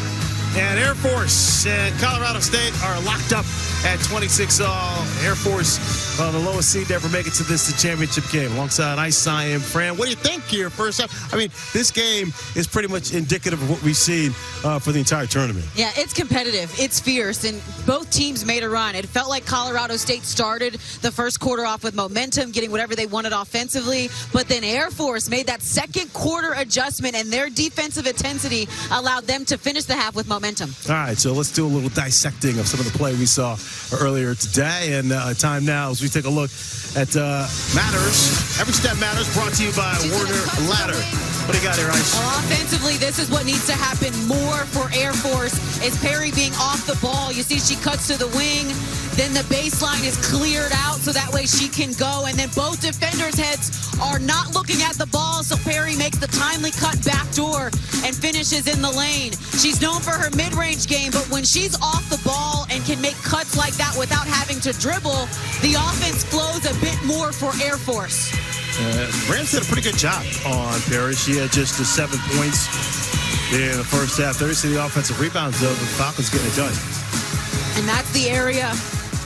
Speaker 1: and Air Force and Colorado State are locked up at 26 all. Air Force, the lowest seed to ever make it to this championship game. Alongside Ice, I am Fran. What do you think here first half? I mean, this game is pretty much indicative of what we've seen for the entire tournament.
Speaker 2: Yeah, it's competitive. It's fierce, and both teams made a run. It felt like Colorado State started the first quarter off with momentum, getting whatever they wanted offensively, but then Air Force made that second quarter adjustment, and their defensive intensity allowed them to finish the half with momentum.
Speaker 1: All right, so let's do a little dissecting of some of the play we saw earlier today, and time now as we take a look at Matters. Every Step Matters, brought to you by Warner Ladder. What do you got here, Ice?
Speaker 2: Well, offensively, this is what needs to happen more for Air Force, is Perry being off the ball. You see she cuts to the wing, then the baseline is cleared out so that way she can go, and then both defenders' heads are not looking at the ball, so Perry makes the timely cut backdoor and finishes in the lane. She's known for her mid-range game, but when she's off the ball and can make cuts like that without having to dribble, the offense flows a bit more for Air Force.
Speaker 1: Rams did a pretty good job on Perry. She had just 7 points in the first half. 30 the offensive rebounds, though. The Falcons getting it done.
Speaker 2: And that's the area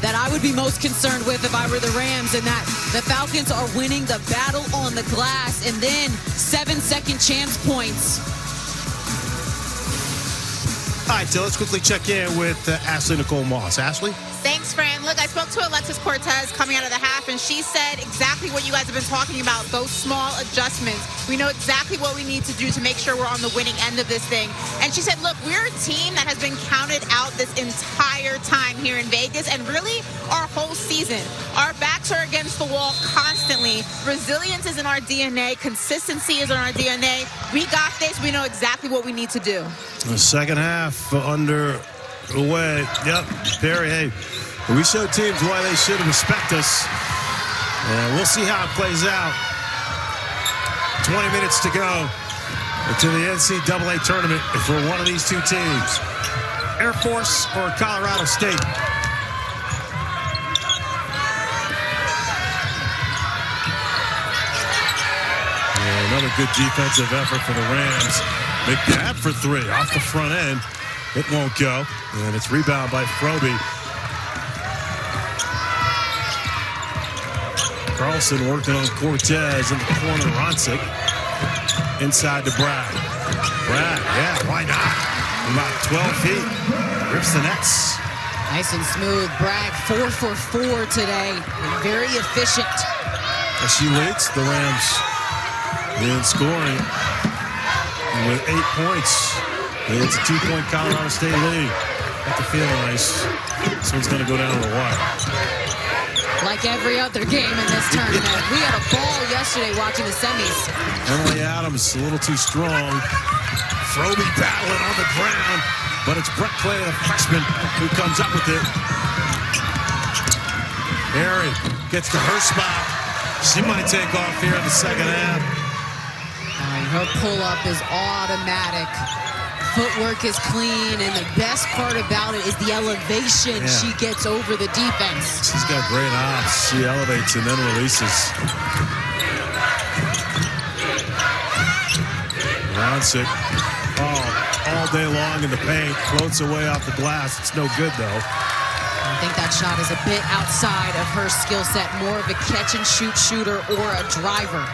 Speaker 2: that I would be most concerned with if I were the Rams, and that the Falcons are winning the battle on the glass, and then 7-second chance points.
Speaker 1: All right, so let's quickly check in with Ashley Nicole Moss. Ashley?
Speaker 3: Thanks, Fran. Look, I spoke to Alexis Cortez coming out of the half, and she said exactly what you guys have been talking about, those small adjustments. We know exactly what we need to do to make sure we're on the winning end of this thing. And she said, look, we're a team that has been counted out this entire time here in Vegas, and really our whole season. Our backs are against the wall constantly. Resilience is in our DNA. Consistency is in our DNA. We got this. We know exactly what we need to do.
Speaker 1: The second half underway. Yep, Perry, hey, we show teams why they should respect us. And we'll see how it plays out. 20 minutes to go to the NCAA tournament for one of these two teams, Air Force or Colorado State. And another good defensive effort for the Rams. McNabb for three off the front end. It won't go, and it's rebound by Froby. Carlson working on Cortez in the corner. Ronsick inside to Bragg. Bragg, yeah, why not? About 12 feet. Rips the nets.
Speaker 2: Nice and smooth. Bragg 4 for 4 today. And very efficient.
Speaker 1: As she leads the Rams in scoring with 8 points. It's a 2-point Colorado State lead. Got the feeling, Ice. This one's going to go down to the wire.
Speaker 2: Like every other game in this tournament. We had a ball yesterday watching the semis.
Speaker 1: Emily Adams a little too strong. Froby battling on the ground, but it's Brett Clay, the freshman, who comes up with it. Harry gets to her spot. She might take off here in the second half.
Speaker 2: Her pull-up is automatic. Footwork is clean, and the best part about it is the elevation she gets over the defense.
Speaker 1: She's got great ops. She elevates and then releases. Ronsick, all day long in the paint, floats away off the glass. It's no good, though.
Speaker 2: I think that shot is a bit outside of her skill set, more of a catch-and-shoot shooter or a driver.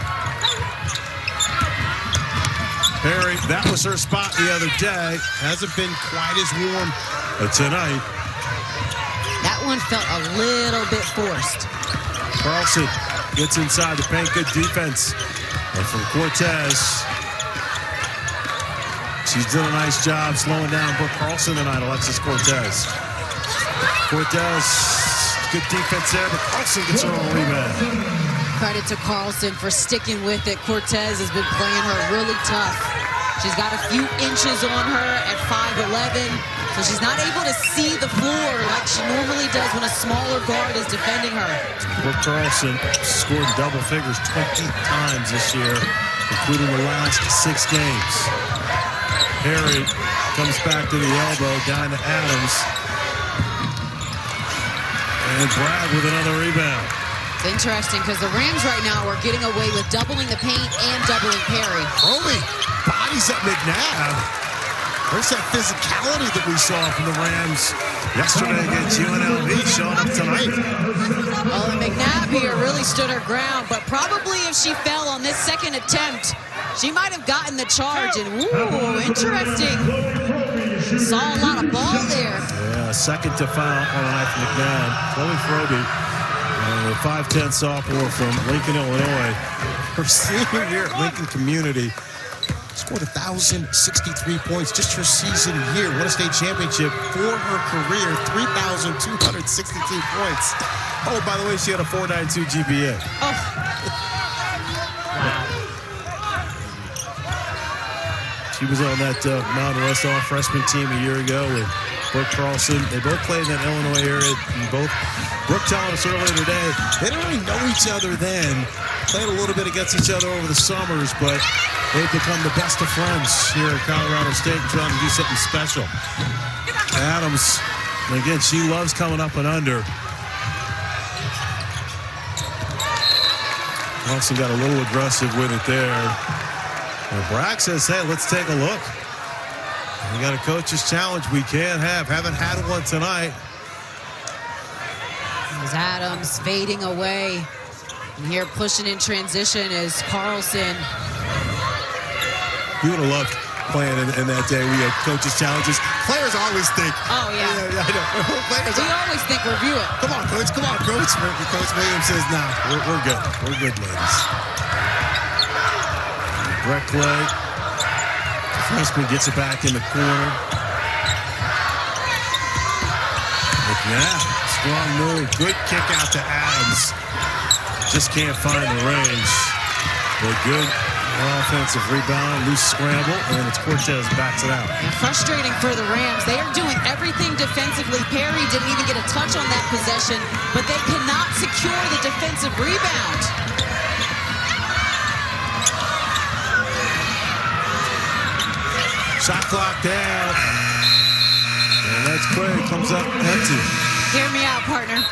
Speaker 1: Perry, that was her spot the other day. Hasn't been quite as warm tonight.
Speaker 2: That one felt a little bit forced.
Speaker 1: Carlson gets inside the paint. Good defense. And from Cortez. She's done a nice job slowing down Brooke Carlson tonight, Alexis Cortez. Cortez, good defense there, but Carlson gets her own rebound.
Speaker 2: Credit to Carlson for sticking with it. Cortez has been playing her really tough. She's got a few inches on her at 5'11", so she's not able to see the floor like she normally does when a smaller guard is defending her.
Speaker 4: Brooke Carlson scored in double figures 20 times this year, including the last 6 games. Perry comes back to the elbow, down to Adams. And Bragg with another rebound.
Speaker 2: It's interesting because the Rams right now are getting away with doubling the paint and doubling Perry.
Speaker 1: Roby bodies up McNabb. Where's that physicality that we saw from the Rams yesterday against UNLV showing up tonight?
Speaker 2: Oh, and McNabb here really stood her ground, but probably if she fell on this second attempt, she might have gotten the charge. And ooh, interesting. Saw a lot of ball there.
Speaker 4: Yeah, second to foul on the night from McNabb. Chloe Froby, the 5'10" sophomore from Lincoln, Illinois.
Speaker 1: Her senior year at Lincoln Community. Scored 1,063 points just her season year. Won a state championship for her career. 3,262 points. Oh, by the way, she had a 4.92 GPA.
Speaker 2: Oh.
Speaker 4: She was on that Mountain West all-freshman team a year ago with Brooke Carlson. They both played in that Illinois area. And Brooke telling us earlier today, they didn't really know each other then. Played a little bit against each other over the summers, but they've become the best of friends here at Colorado State and trying to do something special. Adams, again, she loves coming up and under. Carlson got a little aggressive with it there. And Bragg says, hey, let's take a look. We got a coach's challenge we can't have. Haven't had one tonight.
Speaker 2: There's Adams fading away. And here pushing in transition is Carlson.
Speaker 4: You would have loved playing in that day. We had coaches' challenges. Players always think.
Speaker 2: Oh, yeah.
Speaker 4: I know. Players
Speaker 2: We always think review it.
Speaker 4: come on, coach. Come on, coach. Coach Williams says, nah, we're good. We're good, ladies. Brett Clay, the freshman, gets it back in the corner. McNabb, strong move. Good kick out to Adams. Just can't find the range. But good offensive rebound, loose scramble, and it's Cortez backs it out.
Speaker 2: And frustrating for the Rams. They are doing everything defensively. Perry didn't even get a touch on that possession, but they cannot secure the defensive rebound.
Speaker 4: Shot clock down. And that's Craig, comes up empty.
Speaker 2: Hear me out, partner.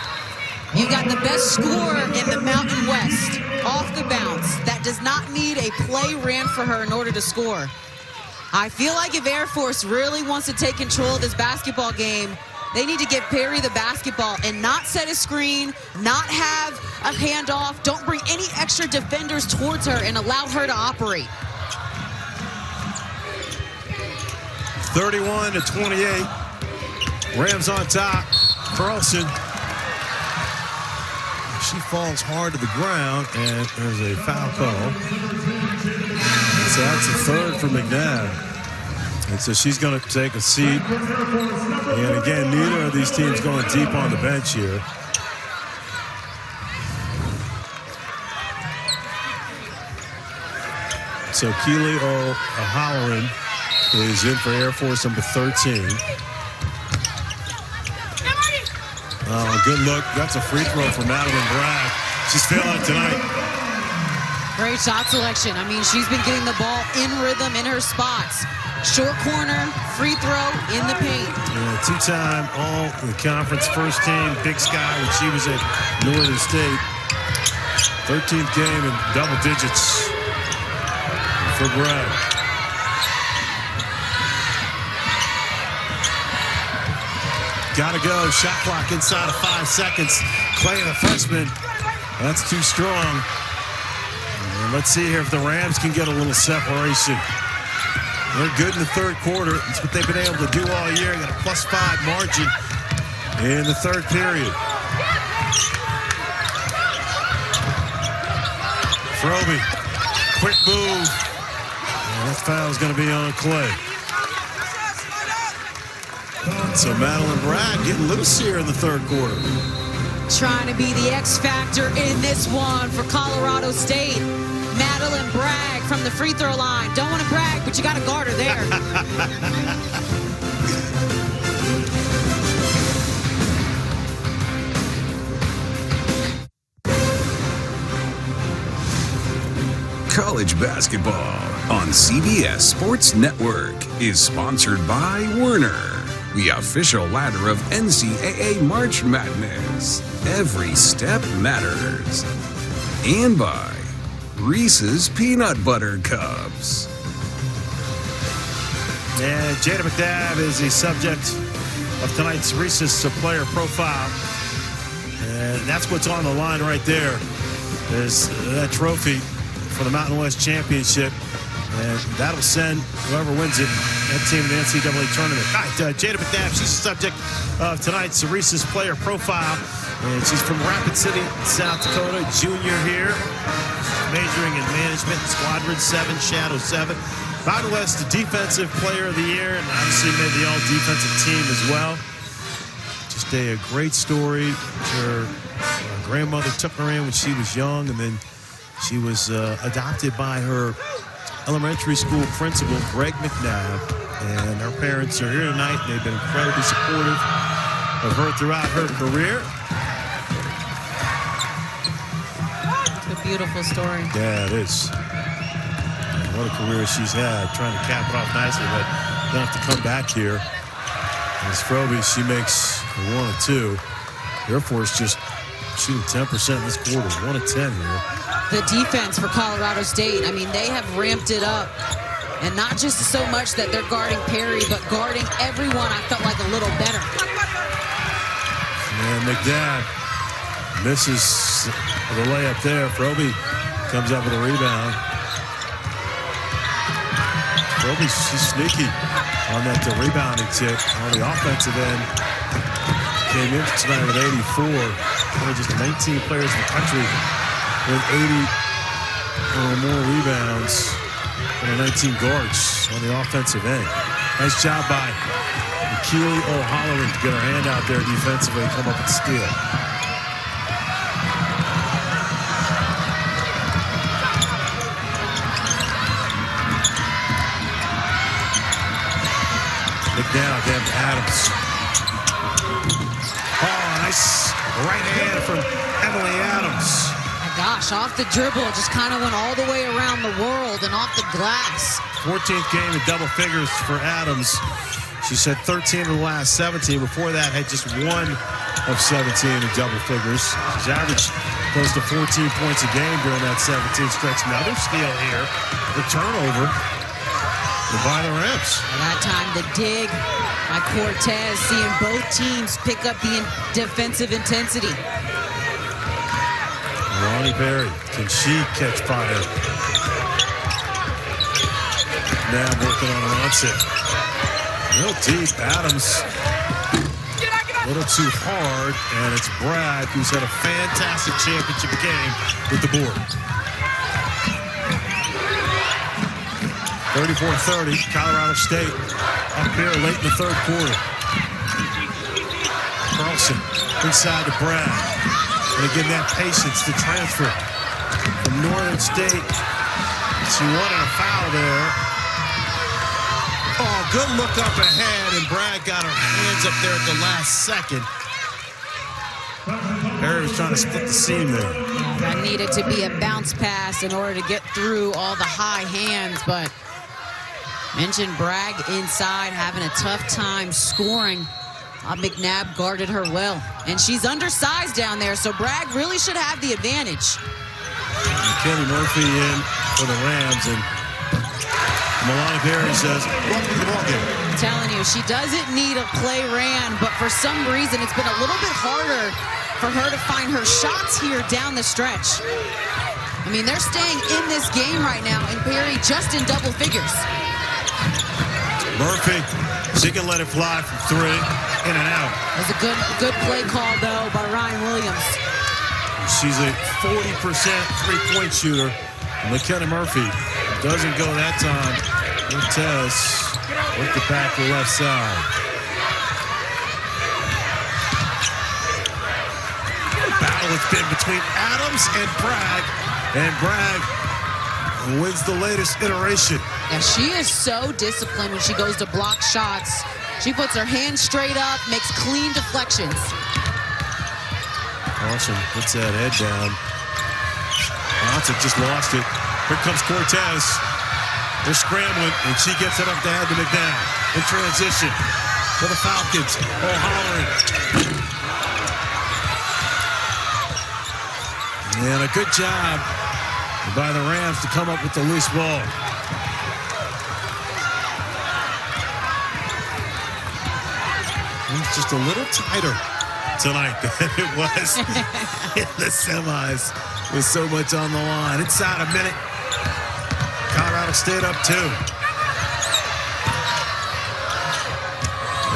Speaker 2: You got the best scorer in the Mountain West off the bounce that does not need a play ran for her in order to score. I feel like if Air Force really wants to take control of this basketball game, they need to give Perry the basketball and not set a screen, not have a handoff, don't bring any extra defenders towards her and allow her to operate.
Speaker 4: 31-28. Rams on top. Carlson. She falls hard to the ground, and there's a foul call. So that's the third for McNabb. And so she's going to take a seat. And again, neither of these teams going deep on the bench here. So Keely O'Halloran is in for Air Force number 13. Oh, good look. That's a free throw for Madeline Bragg. She's feeling it tonight.
Speaker 2: Great shot selection. I mean, she's been getting the ball in rhythm in her spots. Short corner, free throw, in the paint.
Speaker 4: Yeah, two-time all-conference first team, Big Sky, when she was at Northern State. 13th game in double digits for Bragg. Gotta go. Shot clock inside of 5 seconds. Clay, the freshman. That's too strong. And let's see here if the Rams can get a little separation. They're good in the third quarter. That's what they've been able to do all year. Got a +5 margin in the third period. Froby. Quick move. And that foul's going to be on Clay. So Madeline Bragg getting loose here in the third quarter.
Speaker 2: trying to be the X factor in this one for Colorado State. Madeline Bragg from the free throw line. Don't want to brag, but you got to guard her there.
Speaker 5: College basketball on CBS Sports Network is sponsored by Werner, the official ladder of NCAA March Madness. Every step matters. And by Reese's Peanut Butter Cups.
Speaker 1: And Jada McNabb is the subject of tonight's Reese's Player Profile. And that's what's on the line right there. Is that trophy for the Mountain West Championship. And that'll send whoever wins it, that team in the NCAA tournament. All right, Jada McNabb, she's the subject of tonight's Reese's Player Profile. And she's from Rapid City, South Dakota, junior here. Majoring in management, Squadron 7, Shadow 7. Mountain West, the Defensive Player of the Year, and obviously made the All-Defensive team as well. Just a great story. Her grandmother took her in when she was young, and then she was adopted by her elementary school principal, Greg McNabb. And her parents are here tonight, and they've been incredibly supportive of her throughout her career.
Speaker 2: It's a beautiful story.
Speaker 1: Yeah, it is. What a career she's had, trying to cap it off nicely, but don't have to come back here. As Froby, she makes 1 of 2. Air Force just shooting 10% in this quarter, 1 of 10 here.
Speaker 2: The defense for Colorado State, I mean, they have ramped it up. And not just so much that they're guarding Perry, but guarding everyone, I felt like a little better.
Speaker 1: And McNabb misses the layup there. Froby comes up with a rebound. Froby, she's sneaky on that rebounding tip on the offensive end. Came in tonight with 84. Only just 19 players in the country with 80 or more rebounds and 19 guards on the offensive end. Nice job by Keely O'Halloran to get her hand out there defensively and come up and steal. McNabb, then Adams. Oh, nice right hand from Emily Adams.
Speaker 2: My gosh, off the dribble, just kind of went all the way around the world and off the glass.
Speaker 1: 14th game in double figures for Adams. She said 13 of the last 17. Before that, had just 1 of 17 in double figures. She's averaged close to 14 points a game during that 17 stretch. Another steal here. The turnover. By the Rips.
Speaker 2: That time the dig by Cortez, seeing both teams pick up the defensive intensity.
Speaker 1: Ronnie Perry, can she catch fire? Now working on her onset. Real deep, Adams. A little too hard, and it's Bragg who's had a fantastic championship game with the board. 34-30, Colorado State up here late in the third quarter. Carlson inside to Bragg. And again, that patience to transfer from Northern State. She wanted a foul there. Oh, good look up ahead, and Bragg got her hands up there at the last second. Perry was trying to split the seam there.
Speaker 2: That needed to be a bounce pass in order to get through all the high hands, but mentioned Bragg inside, having a tough time scoring. McNabb guarded her well. And she's undersized down there, so Bragg really should have the advantage.
Speaker 1: Kenny Murphy in for the Rams, and Milani Perry says, welcome to the ballgame.
Speaker 2: I'm telling you, she doesn't need a play ran, but for some reason, it's been a little bit harder for her to find her shots here down the stretch. I mean, they're staying in this game right now, and Perry just in double figures.
Speaker 1: Murphy, she can let it fly from 3, in and out.
Speaker 2: It was a good play call, though, by Ryan Williams.
Speaker 1: She's a 40% three-point shooter. McKenna Murphy doesn't go that time. Cortez with the back to the left side. battle it's been between Adams and Bragg. And Bragg wins the latest iteration.
Speaker 2: Yeah, she is so disciplined when she goes to block shots. She puts her hands straight up, makes clean deflections.
Speaker 4: Carlson puts that head down. Johnson just lost it. Here comes Cortez. They're scrambling, and she gets it up to head to McNabb. In transition for the Falcons. O'Halloran. And a good job by the Rams to come up with the loose ball.
Speaker 1: It's just a little tighter tonight than it was in the semis with so much on the line. Inside a minute, Colorado State up 2.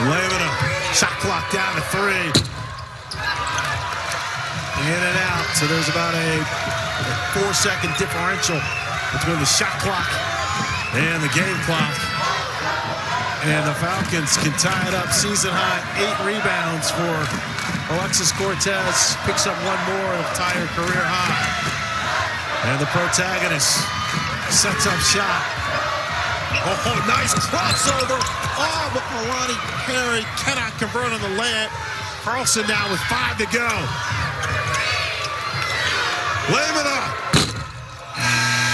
Speaker 1: Lemon, shot clock down to 3. In and out, so there's about a 4-second differential between the shot clock and the game clock. And the Falcons can tie it up. Season high, 8 rebounds for Alexis Cortez. Picks up 1 more, it'll tie her career high. And the protagonist sets up shot. Oh, nice crossover. Oh, but Milani Perry cannot convert on the layup. Carlson now with 5 to go. Lemon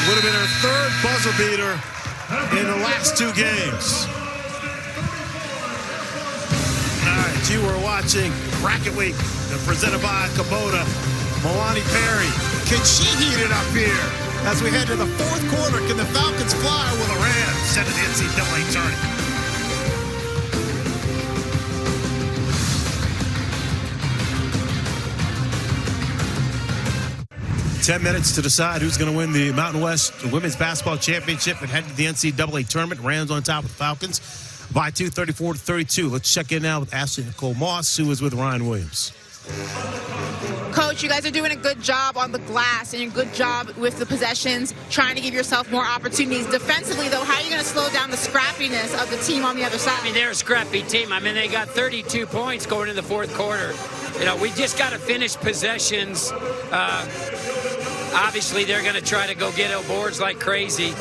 Speaker 1: would have been her 3rd buzzer beater in the last 2 games. All right, you were watching Bracket Week presented by Kubota. Milani Perry, can she heat it up here? As we head to the 4th quarter, can the Falcons fly with the Rams set in the NCAA tournament? 10 minutes to decide who's going to win the Mountain West Women's Basketball Championship and head to the NCAA tournament. Rams on top of the Falcons by 2, 34-32. Let's check in now with Ashley Nicole Moss, who is with Ryan Williams.
Speaker 3: Coach, you guys are doing a good job on the glass and a good job with the possessions, trying to give yourself more opportunities. Defensively, though, how are you going to slow down the scrappiness of the team on the other side?
Speaker 8: I mean, they're a scrappy team. I mean, they got 32 points going in the 4th quarter. You know, we just got to finish possessions. Obviously, they're going to try to go get boards like crazy.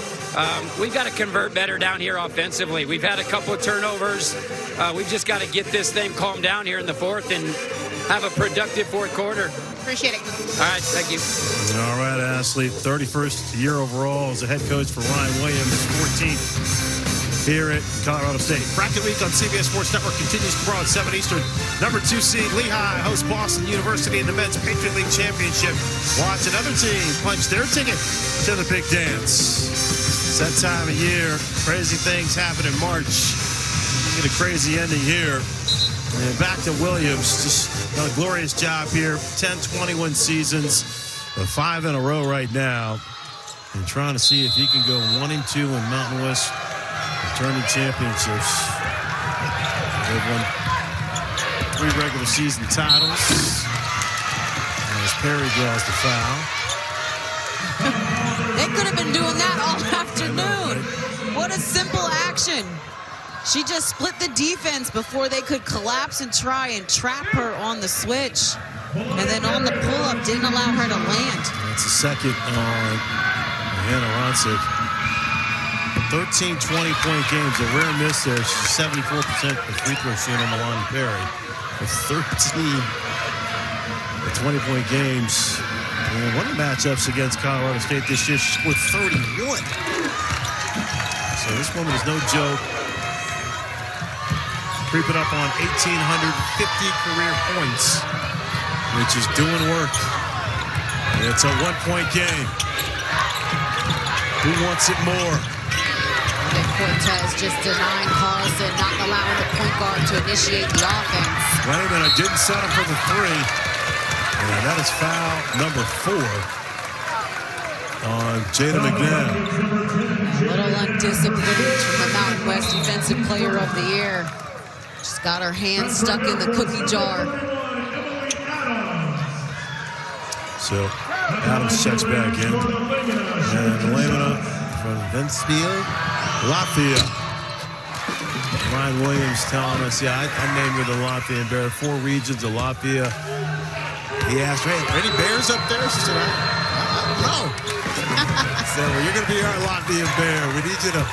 Speaker 8: We've got to convert better down here offensively. We've had a couple of turnovers. We've just got to get this thing calmed down here in the 4th and have a productive 4th quarter.
Speaker 3: Appreciate it.
Speaker 8: All right, thank you.
Speaker 4: All right, Ashley, 31st year overall as a head coach for Ryan Williams, 14th here at Colorado State. Bracket Week on CBS Sports Network continues tomorrow at 7 Eastern. Number 2 seed Lehigh hosts Boston University in the Men's Patriot League Championship. Watch another team punch their ticket to the big dance. It's that time of year. Crazy things happen in March. Get a crazy ending here. And back to Williams. Just done a glorious job here. 10-21 seasons. 5 in a row right now. And trying to see if he can go 1-2 in Mountain West tournament championships. They've won 3 regular season titles. As Perry draws the foul.
Speaker 2: They could have been doing that all afternoon. What a simple action. She just split the defense before they could collapse and try and trap her on the switch. And then on the pull-up, didn't allow her to land.
Speaker 4: That's a second on Hannah Ronsick. 13 20-point games, a rare miss there. She's 74% of free throw shooting on Milani Perry. With 13 20-point games. And one of the matchups against Colorado State this year, she scored 31. So this woman is no joke. Creeping up on 1,850 career points, which is doing work. And it's a 1-point game. Who wants it more?
Speaker 2: And Cortez just denying Carlson, not allowing the point guard to initiate the offense.
Speaker 4: Wait a minute, didn't set up for the 3. And that is foul number 4 on Jada McNabb.
Speaker 2: A little undisciplined from the Mountain West Defensive Player of the Year. She's got her hands stuck in the cookie jar.
Speaker 4: So Adams checks back in. And Lamina from Ventspils, Latvia. Ryan Williams telling us, yeah, I named her the Latvian Bear. 4 regions of Latvia.
Speaker 1: He asked, hey, are there any bears up there? She said, I don't know. So you're going to be our Latvian bear. We need you to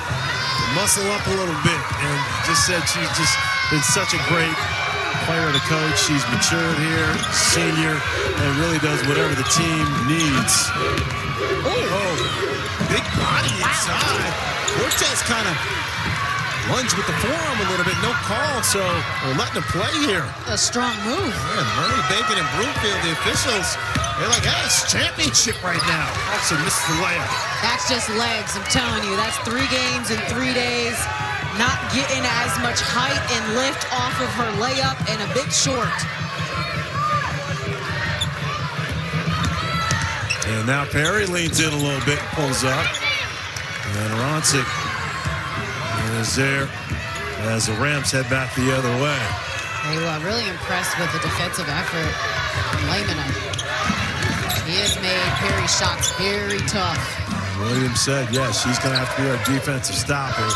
Speaker 1: muscle up a little bit. And just said she's just been such a great player to coach. She's matured here, senior, and really does whatever the team needs. Oh, big body inside. Cortez kind of lunged with the forearm a little bit. No call, so we're letting him play here.
Speaker 2: A strong move.
Speaker 1: Yeah, Murray, Bacon, and Broomfield, the officials, they're like, hey, it's championship right now. Also missed the layup.
Speaker 2: That's just legs, I'm telling you. That's 3 games in 3 days. Not getting as much height and lift off of her layup and a bit short.
Speaker 4: And now Perry leans in a little bit, pulls up. And Rancic is there as the Rams head back the other way.
Speaker 2: They were really impressed with the defensive effort from Lamina. He has made Perry's shots very tough.
Speaker 4: Williams said, yes, she's going to have to be our defensive stopper.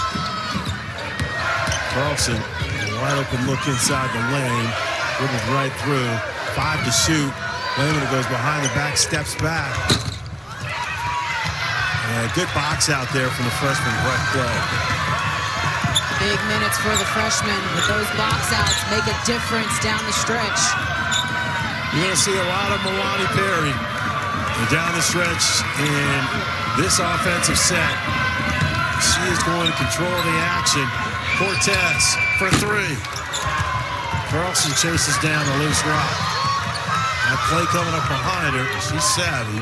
Speaker 4: Carlson, a wide open look inside the lane. Dribbles right through. 5 to shoot. Lamina goes behind the back, steps back. And a good box out there from the freshman, Brett Clay.
Speaker 2: Big minutes for the freshman, but those box outs make a difference down the stretch.
Speaker 4: You're going to see a lot of Milani Perry down the stretch in this offensive set. She is going to control the action. Cortez for 3. Carlson chases down the loose rock. Now Clay coming up behind her. She's savvy.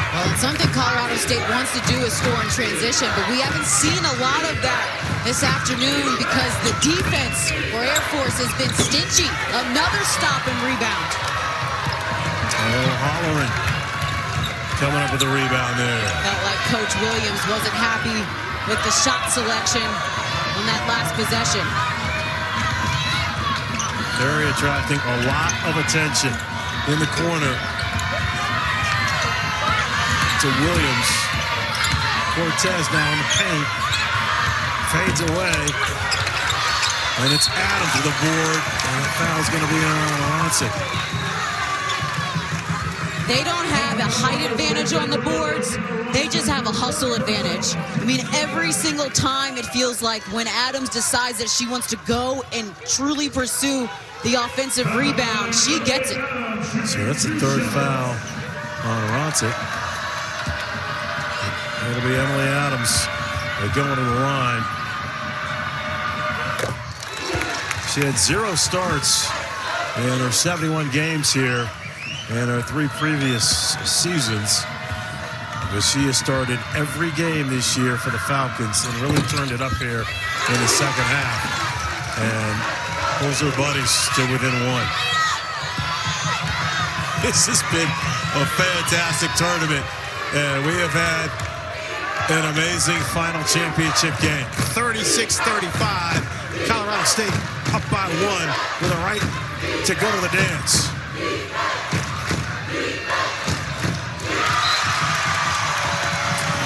Speaker 2: Well, it's something Colorado State wants to do is score in transition, but we haven't seen a lot of that this afternoon because the defense for Air Force has been stingy. Another stop and rebound.
Speaker 4: Oh, Holleran coming up with a rebound there.
Speaker 2: Felt like Coach Williams wasn't happy with the shot selection on that last possession.
Speaker 4: Perry attracting a lot of attention in the corner to Williams. Cortez now in the paint. Fades away. And it's Adams to the board. And the foul's going to be on Rancic.
Speaker 2: They don't have a height advantage on the boards. They just have a hustle advantage. I mean, every single time it feels like when Adams decides that she wants to go and truly pursue the offensive rebound, she gets it.
Speaker 4: So that's the 3rd foul on Rancic. It'll be Emily Adams. They're going to the line. She had 0 starts in her 71 games here in her 3 previous seasons. But she has started every game this year for the Falcons and really turned it up here in the second half. And pulls her buddies to within 1. This has been a fantastic tournament. And we have had an amazing final championship game.
Speaker 1: 36-35. Colorado State up by 1 with a right to go to the dance.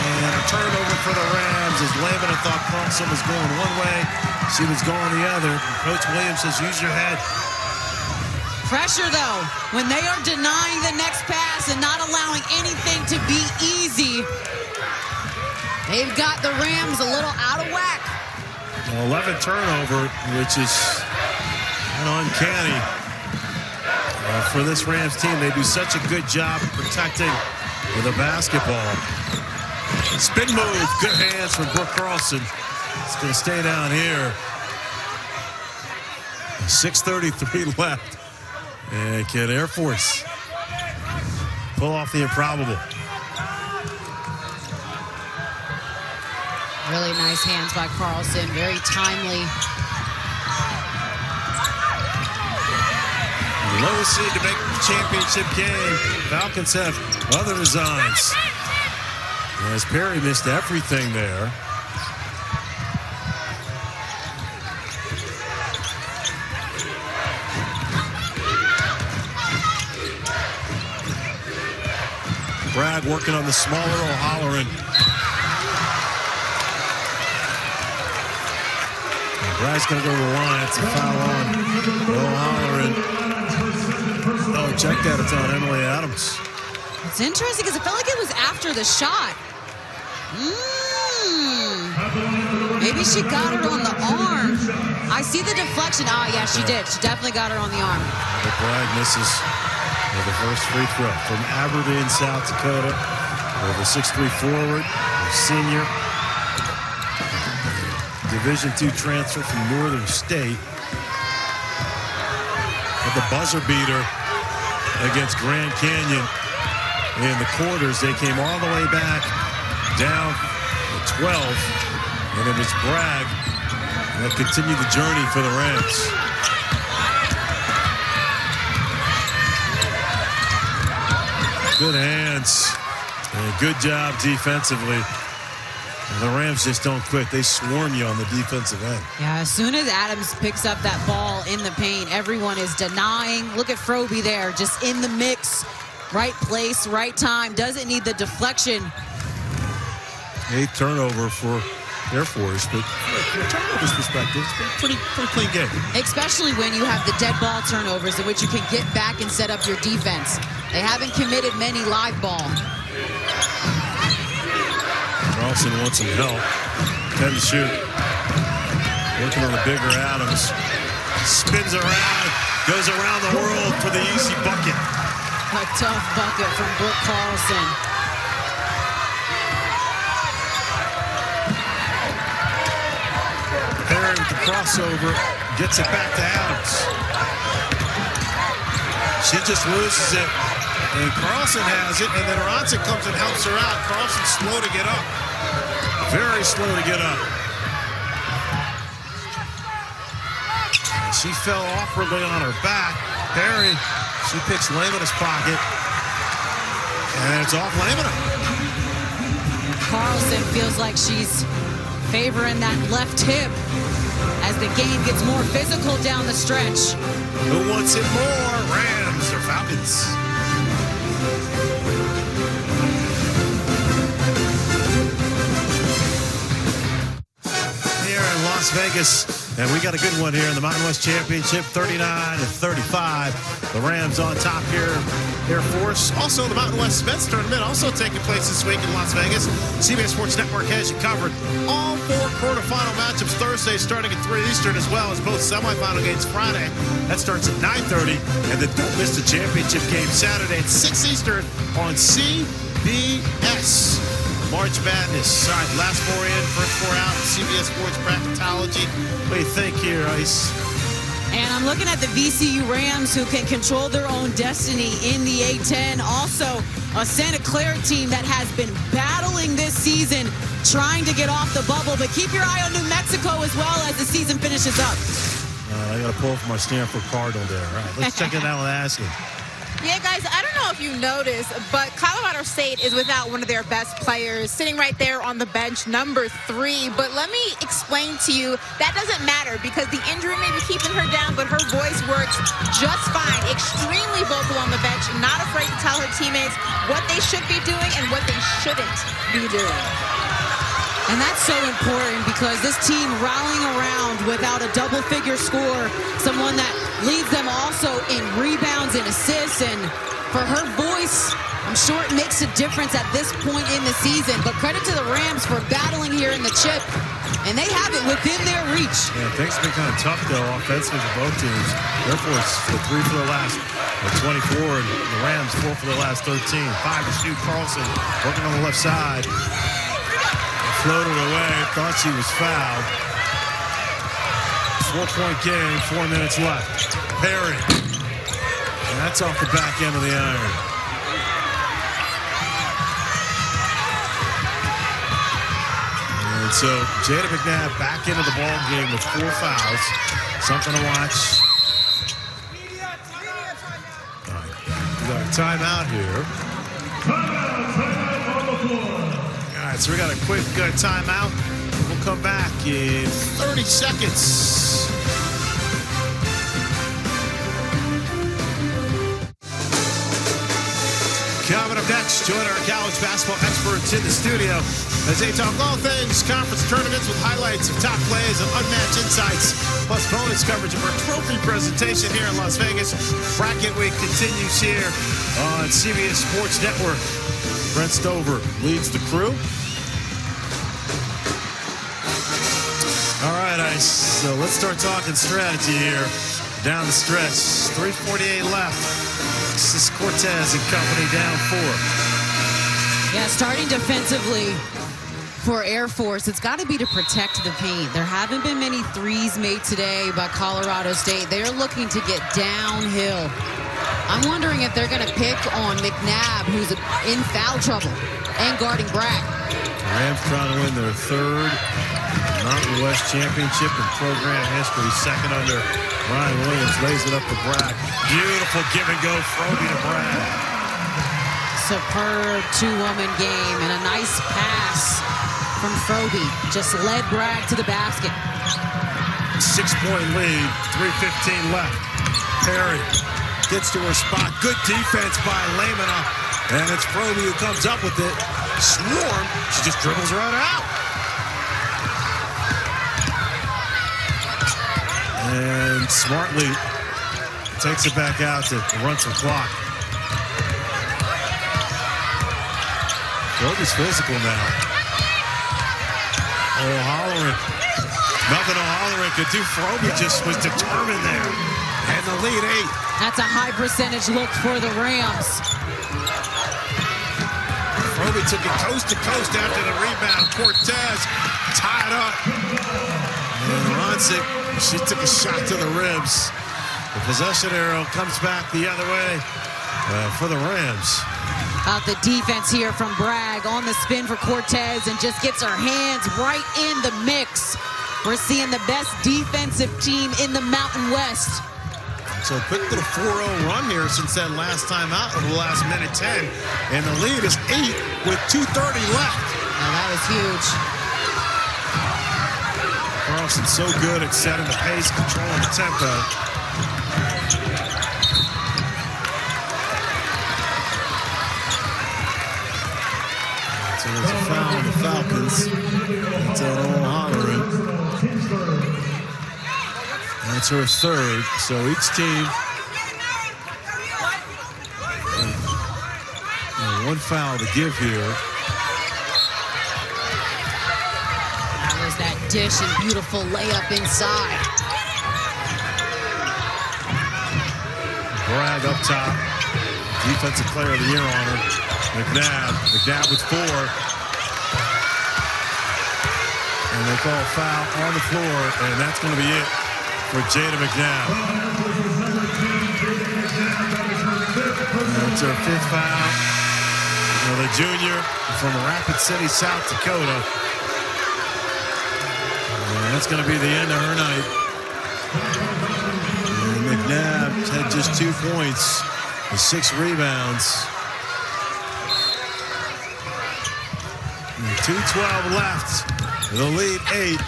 Speaker 1: And a turnover for the Rams as Lamina thought Carlson was going one way. She was going the other. Coach Williams says, use your head.
Speaker 2: Pressure, though, when they are denying the next pass and not allowing anything to be easy, they've got the Rams a little out of whack.
Speaker 4: 11 turnover, which is kind of uncanny for this Rams team. They do such a good job protecting the basketball. Spin move, good hands from Brooke Carlson. It's going to stay down here. 6:33 left. And can Air Force pull off the improbable?
Speaker 2: Really nice hands by Carlson, very timely.
Speaker 4: Lowest seed to make the championship game. Falcons have other designs. As Perry missed everything there. Bragg working on the smaller O'Halloran. Bragg's going to go to the line. It's a foul on. No hollering. Oh, check that. It's on Emily Adams.
Speaker 2: It's interesting because it felt like it was after the shot. Maybe she got her on the arm. I see the deflection. Oh, yeah, she did. She definitely got her on the arm.
Speaker 4: But Bragg misses with the first free throw from Aberdeen, South Dakota. The 6'3" forward, senior. Division II transfer from Northern State. With the buzzer beater against Grand Canyon in the quarters. They came all the way back down to 12. And it was Bragg that continued the journey for the Rams. Good hands and good job defensively. The Rams just don't quit. They swarm you on the defensive end.
Speaker 2: Yeah, as soon as Adams picks up that ball in the paint, everyone is denying. Look at Froby there, just in the mix. Right place, right time. Doesn't need the deflection.
Speaker 4: 8th turnover for Air Force, but from a turnovers perspective, it's been a pretty clean game.
Speaker 2: Especially when you have the dead ball turnovers in which you can get back and set up your defense. They haven't committed many live ball.
Speaker 4: Carlson wants some help. 10 to shoot. Working on the bigger Adams. Spins around, goes around the world for the easy bucket.
Speaker 2: A tough bucket from Brooke Carlson.
Speaker 4: Perry with the crossover, gets it back to Adams. She just loses it, and Carlson has it, and then Ronson comes and helps her out. Carlson's slow to get up. Very slow to get up. And she fell awkwardly on her back. Perry, she picks Lamina's pocket, and it's off Lamina.
Speaker 2: Carlson feels like she's favoring that left hip as the game gets more physical down the stretch.
Speaker 4: Who wants it more? Rams or Falcons? Here in Las Vegas, and we got a good one here in the Mountain West Championship, 39-35. The Rams on top here. Air Force. Also, the Mountain West Men's Tournament also taking place this week in Las Vegas. CBS Sports Network has you covered. All 4 quarterfinal matchups Thursday starting at 3 Eastern, as well as both semifinal games Friday. That starts at 9:30. And then don't miss the championship game Saturday at 6 Eastern on CBS. March Madness. All right, last 4 in, first 4 out. CBS Sports Bracketology. What do you think here, Ice?
Speaker 2: And I'm looking at the VCU Rams, who can control their own destiny in the A-10. Also, a Santa Clara team that has been battling this season, trying to get off the bubble. But keep your eye on New Mexico as well as the season finishes up.
Speaker 4: I got to pull from my Stanford Cardinal there. All right, let's check it out with Ashley.
Speaker 3: Yeah, guys, I don't know if you noticed, but Colorado State is without one of their best players, sitting right there on the bench, number 3. But let me explain to you, that doesn't matter because the injury may be keeping her down, but her voice works just fine. Extremely vocal on the bench, not afraid to tell her teammates what they should be doing and what they shouldn't be doing.
Speaker 2: And that's so important because this team rallying around without a double-figure score, someone that leads them also in rebounds and assists, and for her voice, I'm sure it makes a difference at this point in the season. But credit to the Rams for battling here in the chip, and they have it within their reach.
Speaker 4: Yeah, things have been kind of tough, though, offensively for both teams. Air Force, 3 for the last 24, and the Rams 4 for the last 13. 5 to shoot. Carlson working on the left side. Floated away, thought she was fouled. 4-point game, 4 minutes left. Perry. And that's off the back end of the iron. And so Jada McNabb back into the ball game with 4 fouls. Something to watch. All right, we got a timeout here. All right, so we got a quick timeout. We'll come back in 30 seconds.
Speaker 1: Coming up next, join our college basketball experts in the studio as they talk all things conference tournaments with highlights of top plays and unmatched insights, plus bonus coverage of our trophy presentation here in Las Vegas. Bracket week continues here on CBS Sports Network. Brent Stover leads the crew. All right, Ice, so let's start talking strategy here. Down the stretch, 3:48 left. This is Cortez and company down 4.
Speaker 2: Yeah, starting defensively for Air Force, it's got to be to protect the paint. There haven't been many threes made today by Colorado State. They're looking to get downhill. I'm wondering if they're going to pick on McNabb, who's in foul trouble, and guarding Bragg.
Speaker 4: Rams trying to win their 3rd Mountain West championship in program history. 2nd under Ryan Williams, lays it up to Bragg. Beautiful give and go, Froby to Bragg.
Speaker 2: Superb 2-woman game and a nice pass from Froby. Just led Bragg to the basket.
Speaker 1: 6-point lead, 3:15 left. Perry gets to her spot. Good defense by Lamina. And it's Froby who comes up with it. Swarm, she just dribbles right out.
Speaker 4: And smartly takes it back out to run some clock. Froby's physical now. O'Halloran. Nothing O'Halloran could do. Froby just was determined there.
Speaker 1: And the lead 8.
Speaker 2: That's a high percentage look for the Rams.
Speaker 1: Froby took it coast to coast after the rebound. Cortez tied up.
Speaker 4: And Ronsick, she took a shot to the ribs. The possession arrow comes back the other way for the Rams.
Speaker 2: The defense here from Bragg on the spin for Cortez and just gets her hands right in the mix. We're seeing the best defensive team in the Mountain West.
Speaker 1: So a quick little 4-0 run here since that last time out of the last minute 10. And the lead is 8 with 2:30 left.
Speaker 2: Now that was huge.
Speaker 4: Carlson's so good at setting the pace, controlling the tempo. So there's a foul on the Falcons. That's O'Halloran. That's her 3rd. So each team, one foul to give here.
Speaker 2: That was that dish and beautiful layup inside.
Speaker 4: Bragg up top. Defensive player of the year on her. McNabb with 4. And they call foul on the floor, and that's going to be it for Jada McNabb. That's her 5th foul. The junior from Rapid City, South Dakota. And that's going to be the end of her night. And McNabb had just 2 points with 6 rebounds. 2:12 left. The lead 8.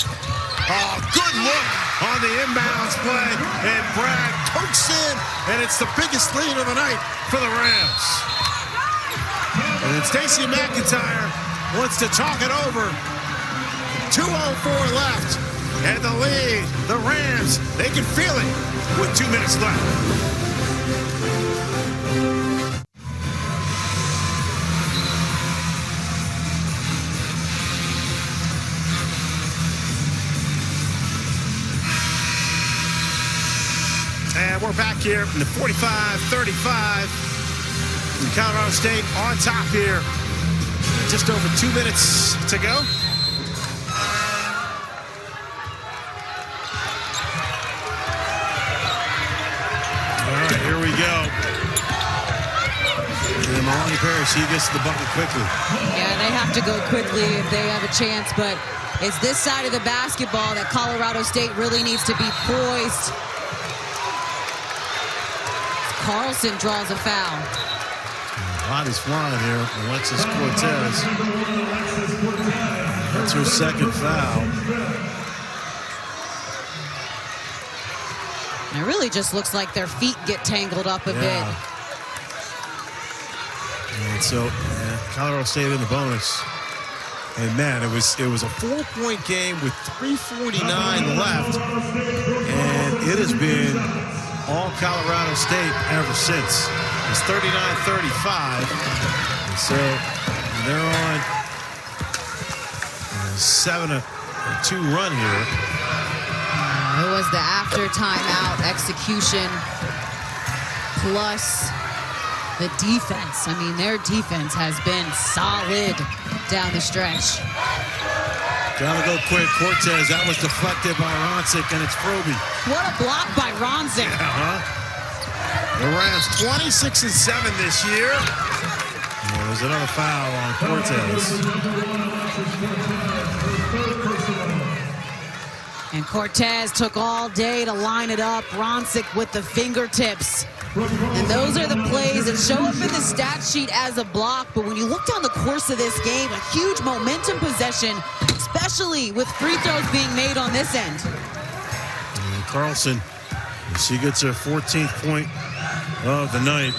Speaker 1: Oh, good look on the inbounds play. And Bragg pokes in, and it's the biggest lead of the night for the Rams. And then Stacey McIntyre wants to talk it over. 2:04 left. And the lead, the Rams, they can feel it with 2 minutes left. And we're back here in the 45-35. Colorado State on top here. Just over 2 minutes to go.
Speaker 4: All right, here we go. And Maloney Perry, she gets to the bucket quickly.
Speaker 2: Yeah, they have to go quickly if they have a chance, but it's this side of the basketball that Colorado State really needs to be poised. Carlson draws a foul.
Speaker 4: Body's flying here. Alexis Cortez. That's her 2nd foul.
Speaker 2: And it really just looks like their feet get tangled up a bit.
Speaker 4: And so Colorado State in the bonus. And man, it was a 4-point game with 3:49 left, and it has been all Colorado State ever since. It's 39-35, and so they're on a 7-2 run here.
Speaker 2: It was the after timeout execution plus the defense. I mean, their defense has been solid down the stretch.
Speaker 4: Gotta go quick. Cortez, that was deflected by Ronsick, and it's Froby.
Speaker 2: What a block by Ronsick.
Speaker 4: The Rams 26-7 this year. And there's another foul on Cortez.
Speaker 2: And Cortez took all day to line it up. Ronsick with the fingertips. And those are the plays that show up in the stat sheet as a block. But when you look down the course of this game, a huge momentum possession, especially with free throws being made on this end.
Speaker 4: And Carlson, she gets her 14th point of the night.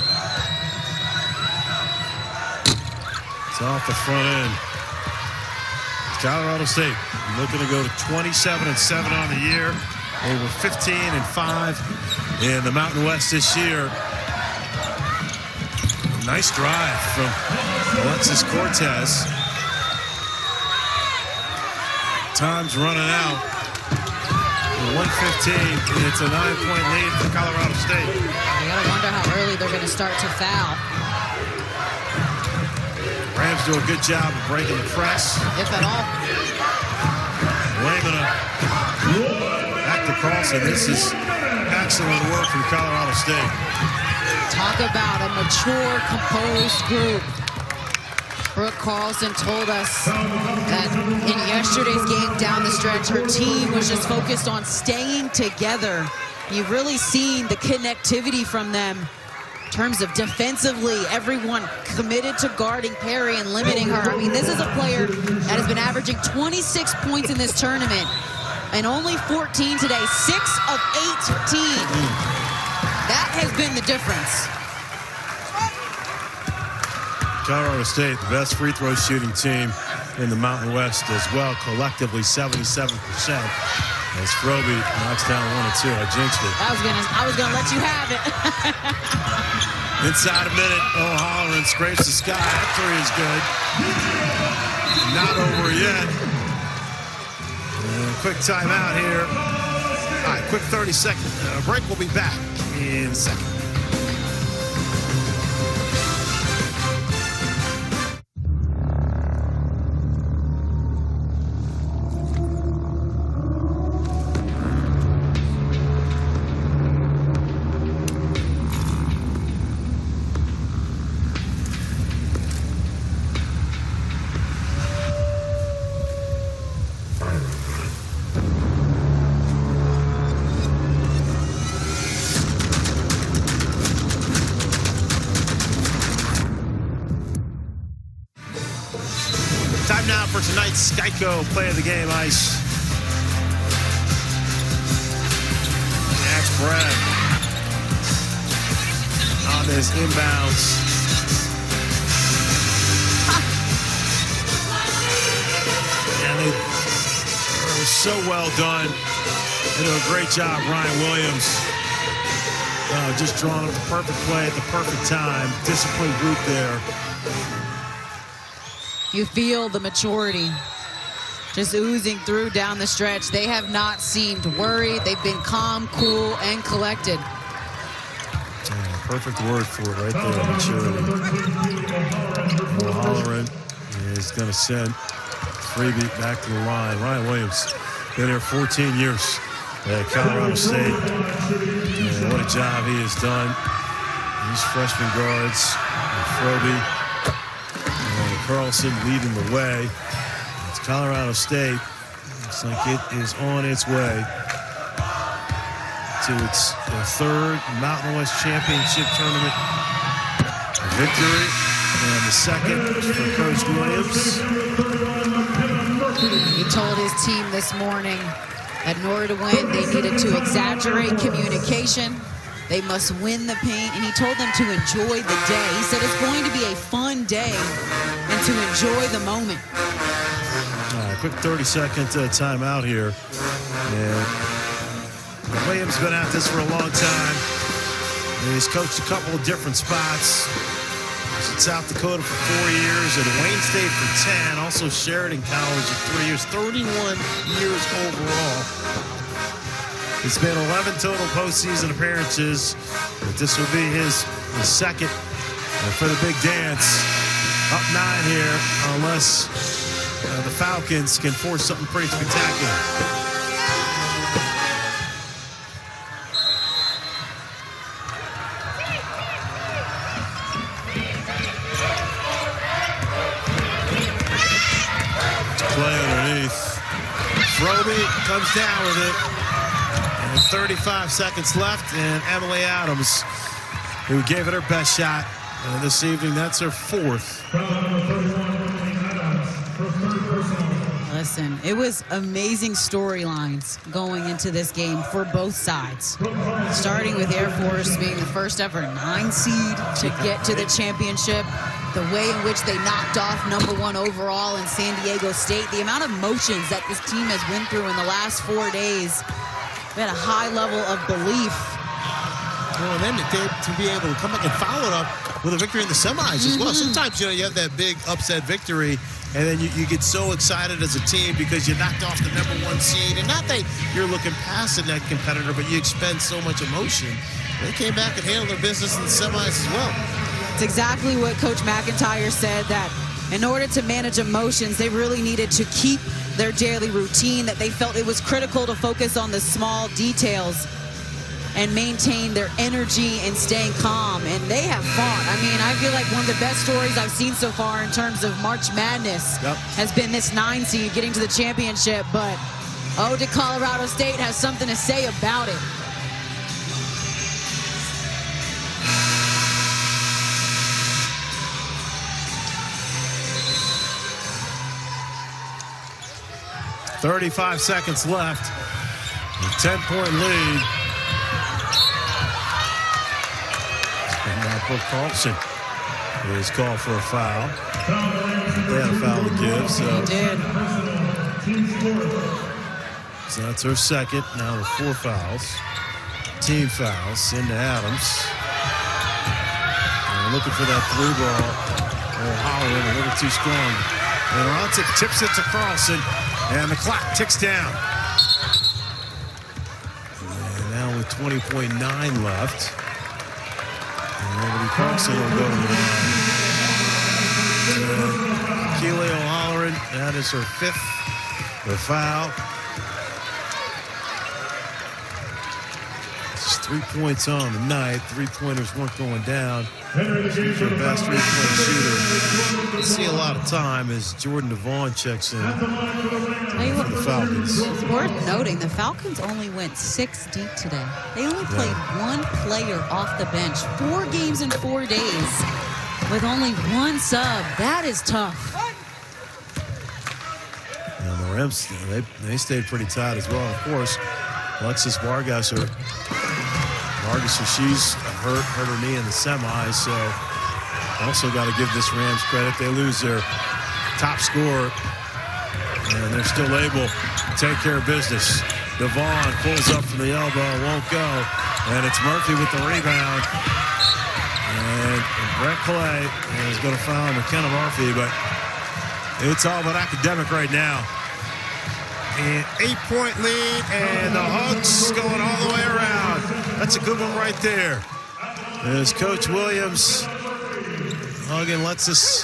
Speaker 4: It's off the front end. Colorado State looking to go to 27-7 on the year. They were 15-5 in the Mountain West this year. Nice drive from Alexis Cortez. Time's running out. 1:15. It's a 9-point lead for Colorado State.
Speaker 2: You gotta wonder how early they're gonna start to foul.
Speaker 4: Rams do a good job of breaking the press.
Speaker 2: If at all.
Speaker 4: Layman back to Carlson. This is excellent work from Colorado State.
Speaker 2: Talk about a mature, composed group. Brooke Carlson told us that in yesterday's game down the stretch, her team was just focused on staying together. You've really seen the connectivity from them in terms of defensively, everyone committed to guarding Perry and limiting her. I mean, this is a player that has been averaging 26 points in this tournament and only 14 today, 6 of 18. That has been the difference.
Speaker 4: Colorado State, the best free throw shooting team in the Mountain West as well, collectively 77%. As Froby knocks down 1 and 2. I jinxed it.
Speaker 2: I was gonna let you have it.
Speaker 4: Inside a minute, O'Halloran scrapes the sky. That three is good. Not over yet. And quick timeout here. All right, quick 30-second break. We'll be back in a second. Time now for tonight's Geico Play of the Game Ice. That's Brad on this inbounds. And it was so well done. They did a great job, Ryan Williams. Just drawing up the perfect play at the perfect time. Disciplined group there.
Speaker 2: You feel the maturity just oozing through down the stretch. They have not seemed worried. They've been calm, cool, and collected.
Speaker 4: Perfect word for it right there, maturity. O'Halloran is going to send Freebie back to the line. Ryan Williams, been here 14 years at Colorado State. And what a job he has done. These freshman guards, Freebie, Carlson leading the way. It's Colorado State. Looks like it is on its way to its third Mountain West Championship Tournament victory. And the second for Coach Williams.
Speaker 2: He told his team this morning that in order to win, they needed to exaggerate communication. They must win the paint, and he told them to enjoy the day. He said it's going to be a fun day and to enjoy the moment.
Speaker 4: All right, quick 30-second timeout here. And Williams been at this for a long time. He's coached a couple of different spots. He's in South Dakota for 4 years, at Wayne State for 10, also Sheridan College for 3 years, 31 years overall. It's been 11 total postseason appearances, but this will be his second for the big dance. Up 9 here, unless the Falcons can force something pretty spectacular. Play underneath. Froby comes down with it. And 35 seconds left, and Emily Adams, who gave it her best shot this evening, that's her 4th.
Speaker 2: Listen, it was amazing storylines going into this game for both sides. Starting with Air Force being the first ever 9 seed to get to the championship. The way in which they knocked off #1 overall in San Diego State. The amount of emotions that this team has been through in the last 4 days. We had a high level of belief.
Speaker 1: Well, and then to be able to come back and follow it up with a victory in the semis as well. Sometimes, you have that big upset victory, and then you get so excited as a team because you knocked off the #1 seed. And not that you're looking past the next competitor, but you expend so much emotion. They came back and handled their business in the semis as well.
Speaker 2: It's exactly what Coach McIntyre said, that in order to manage emotions, they really needed to keep their daily routine, that they felt it was critical to focus on the small details and maintain their energy and staying calm. And they have fought. I mean, I feel like one of the best stories I've seen so far in terms of March Madness has been this 9 seed getting to the championship. But did Colorado State has something to say about it.
Speaker 4: .35 seconds left. A 10-point lead. And now Brooke Carlson is called for a foul. They had a foul to give, so.
Speaker 2: They did.
Speaker 4: So that's her second, now with 4 fouls. Team fouls into Adams. And looking for that 3 ball. Holland a little too strong. And Rontic tips it to Carlson. And the clock ticks down. And now with 20.9 left. And Liberty Carlson will go to the line. Keely O'Halloran, that is her 5th foul. Just 3 points on the night. 3-pointers weren't going down. She's her best 3-point shooter. You see a lot of time as Jordan Devon checks in for the Falcons.
Speaker 2: It's worth noting the Falcons only went 6 deep today. They only played 1 player off the bench. 4 games in 4 days with only 1 sub. That is tough.
Speaker 4: And the Rams, they stayed pretty tight as well. Of course, Alexis Vargasser, she's hurt her knee in the semis, so also got to give this Rams credit. They lose their top scorer, and they're still able to take care of business. Devon pulls up from the elbow, won't go, and it's Murphy with the rebound. And Brett Clay is going to foul McKenna Murphy, but it's all but academic right now. An 8-point lead, and the Hugs going all the way around. That's a good one right there. As Coach Williams hugging Alexis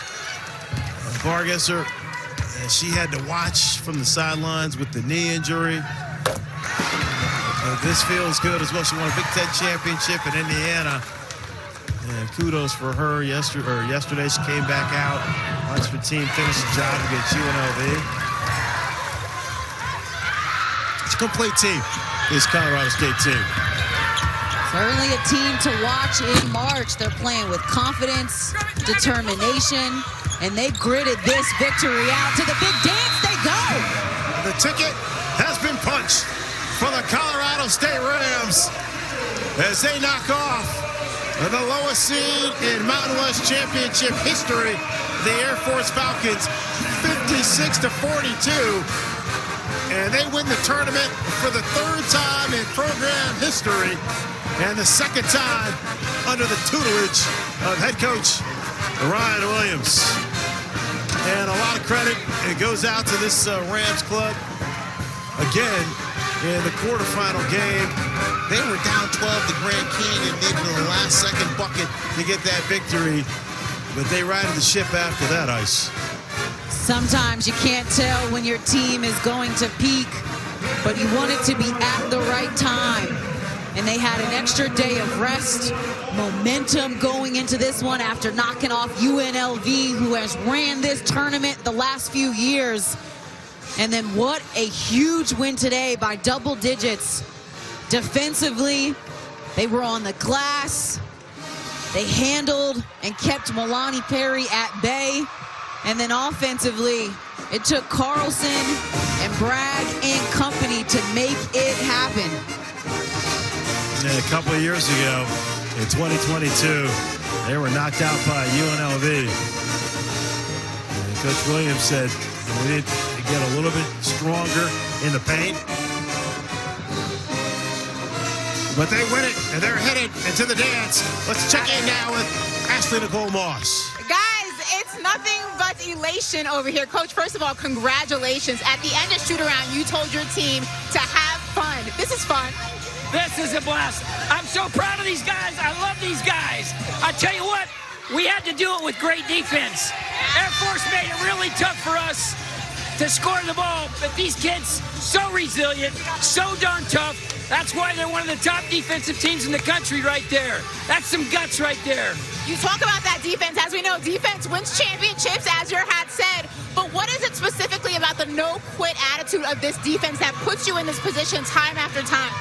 Speaker 4: Vargasser, and she had to watch from the sidelines with the knee injury. This feels good as well. She won a Big Ten championship in Indiana. And kudos for her. Yesterday she came back out, watched her team finish the job against UNLV. It's a complete team, this Colorado State team.
Speaker 2: Certainly a team to watch in March. They're playing with confidence, determination, and they gritted this victory out. To the big dance they go.
Speaker 1: The ticket has been punched for the Colorado State Rams as they knock off the lowest seed in Mountain West Championship history, the Air Force Falcons, 56-42. And they win the tournament for the third time in program history and the second time under the tutelage of head coach Ryan Williams. And a lot of credit, it goes out to this Rams club. Again, in the quarterfinal game, they were down 12 to Grand Canyon, needed the last-second bucket to get that victory. But they righted the ship after that, Ice.
Speaker 2: Sometimes you can't tell when your team is going to peak, but you want it to be at the right time. And they had an extra day of rest, momentum going into this one after knocking off UNLV, who has ran this tournament the last few years. And then what a huge win today by double digits. Defensively, they were on the glass. They handled and kept Milani Perry at bay. And then offensively, it took Carlson and Bragg and company to make it happen.
Speaker 4: And a couple of years ago, in 2022, they were knocked out by UNLV. And Coach Williams said we need to get a little bit stronger in the paint.
Speaker 1: But they win it, and they're headed into the dance. Let's check in now with Ashley Nicole Moss.
Speaker 3: Guys, it's nothing but elation over here. Coach, first of all, congratulations. At the end of shoot-around, you told your team to have fun. This is fun.
Speaker 8: This is a blast. I'm so proud of these guys. I love these guys. I tell you what, we had to do it with great defense. Air Force made it really tough for us to score the ball, but these kids, so resilient, so darn tough. That's why they're one of the top defensive teams in the country right there. That's some guts right there.
Speaker 3: You talk about that defense. As we know, defense wins championships, as your hat said. But what is it specifically about the no-quit attitude of this defense that puts you in this position time after time?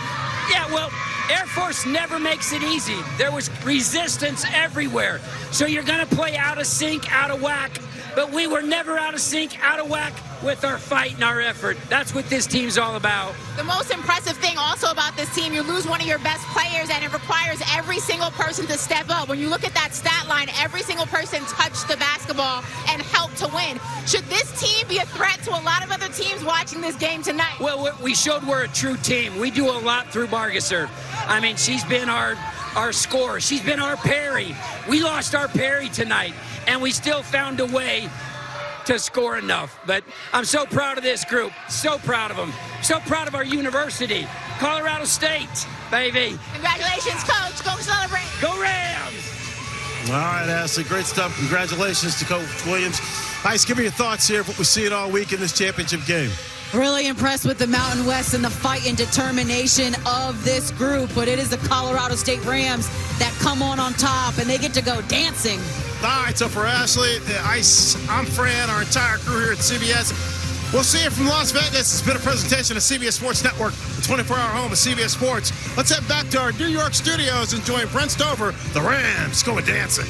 Speaker 8: Yeah, well, Air Force never makes it easy. There was resistance everywhere. So you're going to play out of sync, out of whack. But we were never out of sync, out of whack with our fight and our effort. That's what this team's all about.
Speaker 3: The most impressive thing also about this team, you lose one of your best players, and it requires every single person to step up. When you look at that stat line, every single person touched the basketball and helped to win. Should this team be a threat to a lot of other teams watching this game tonight?
Speaker 8: Well, we showed we're a true team. We do a lot through Bargesser. I mean, she's been our scorer. She's been our Perry. We lost our Perry tonight, and we still found a way to score enough. But I'm so proud of this group. So proud of them. So proud of our university. Colorado State, baby.
Speaker 3: Congratulations, Coach. Go celebrate.
Speaker 8: Go Rams.
Speaker 1: All right, Ashley, great stuff. Congratulations to Coach Williams. Ice, give me your thoughts here of what we see it all week in this championship game.
Speaker 2: Really impressed with the Mountain West and the fight and determination of this group. But it is the Colorado State Rams that come on top, and they get to go dancing.
Speaker 1: All right, so for Ashley, Ice, I'm Fran, our entire crew here at CBS. We'll see you from Las Vegas. It's been a presentation of CBS Sports Network, the 24-hour home of CBS Sports. Let's head back to our New York studios and join Brent Stover, the Rams, going dancing.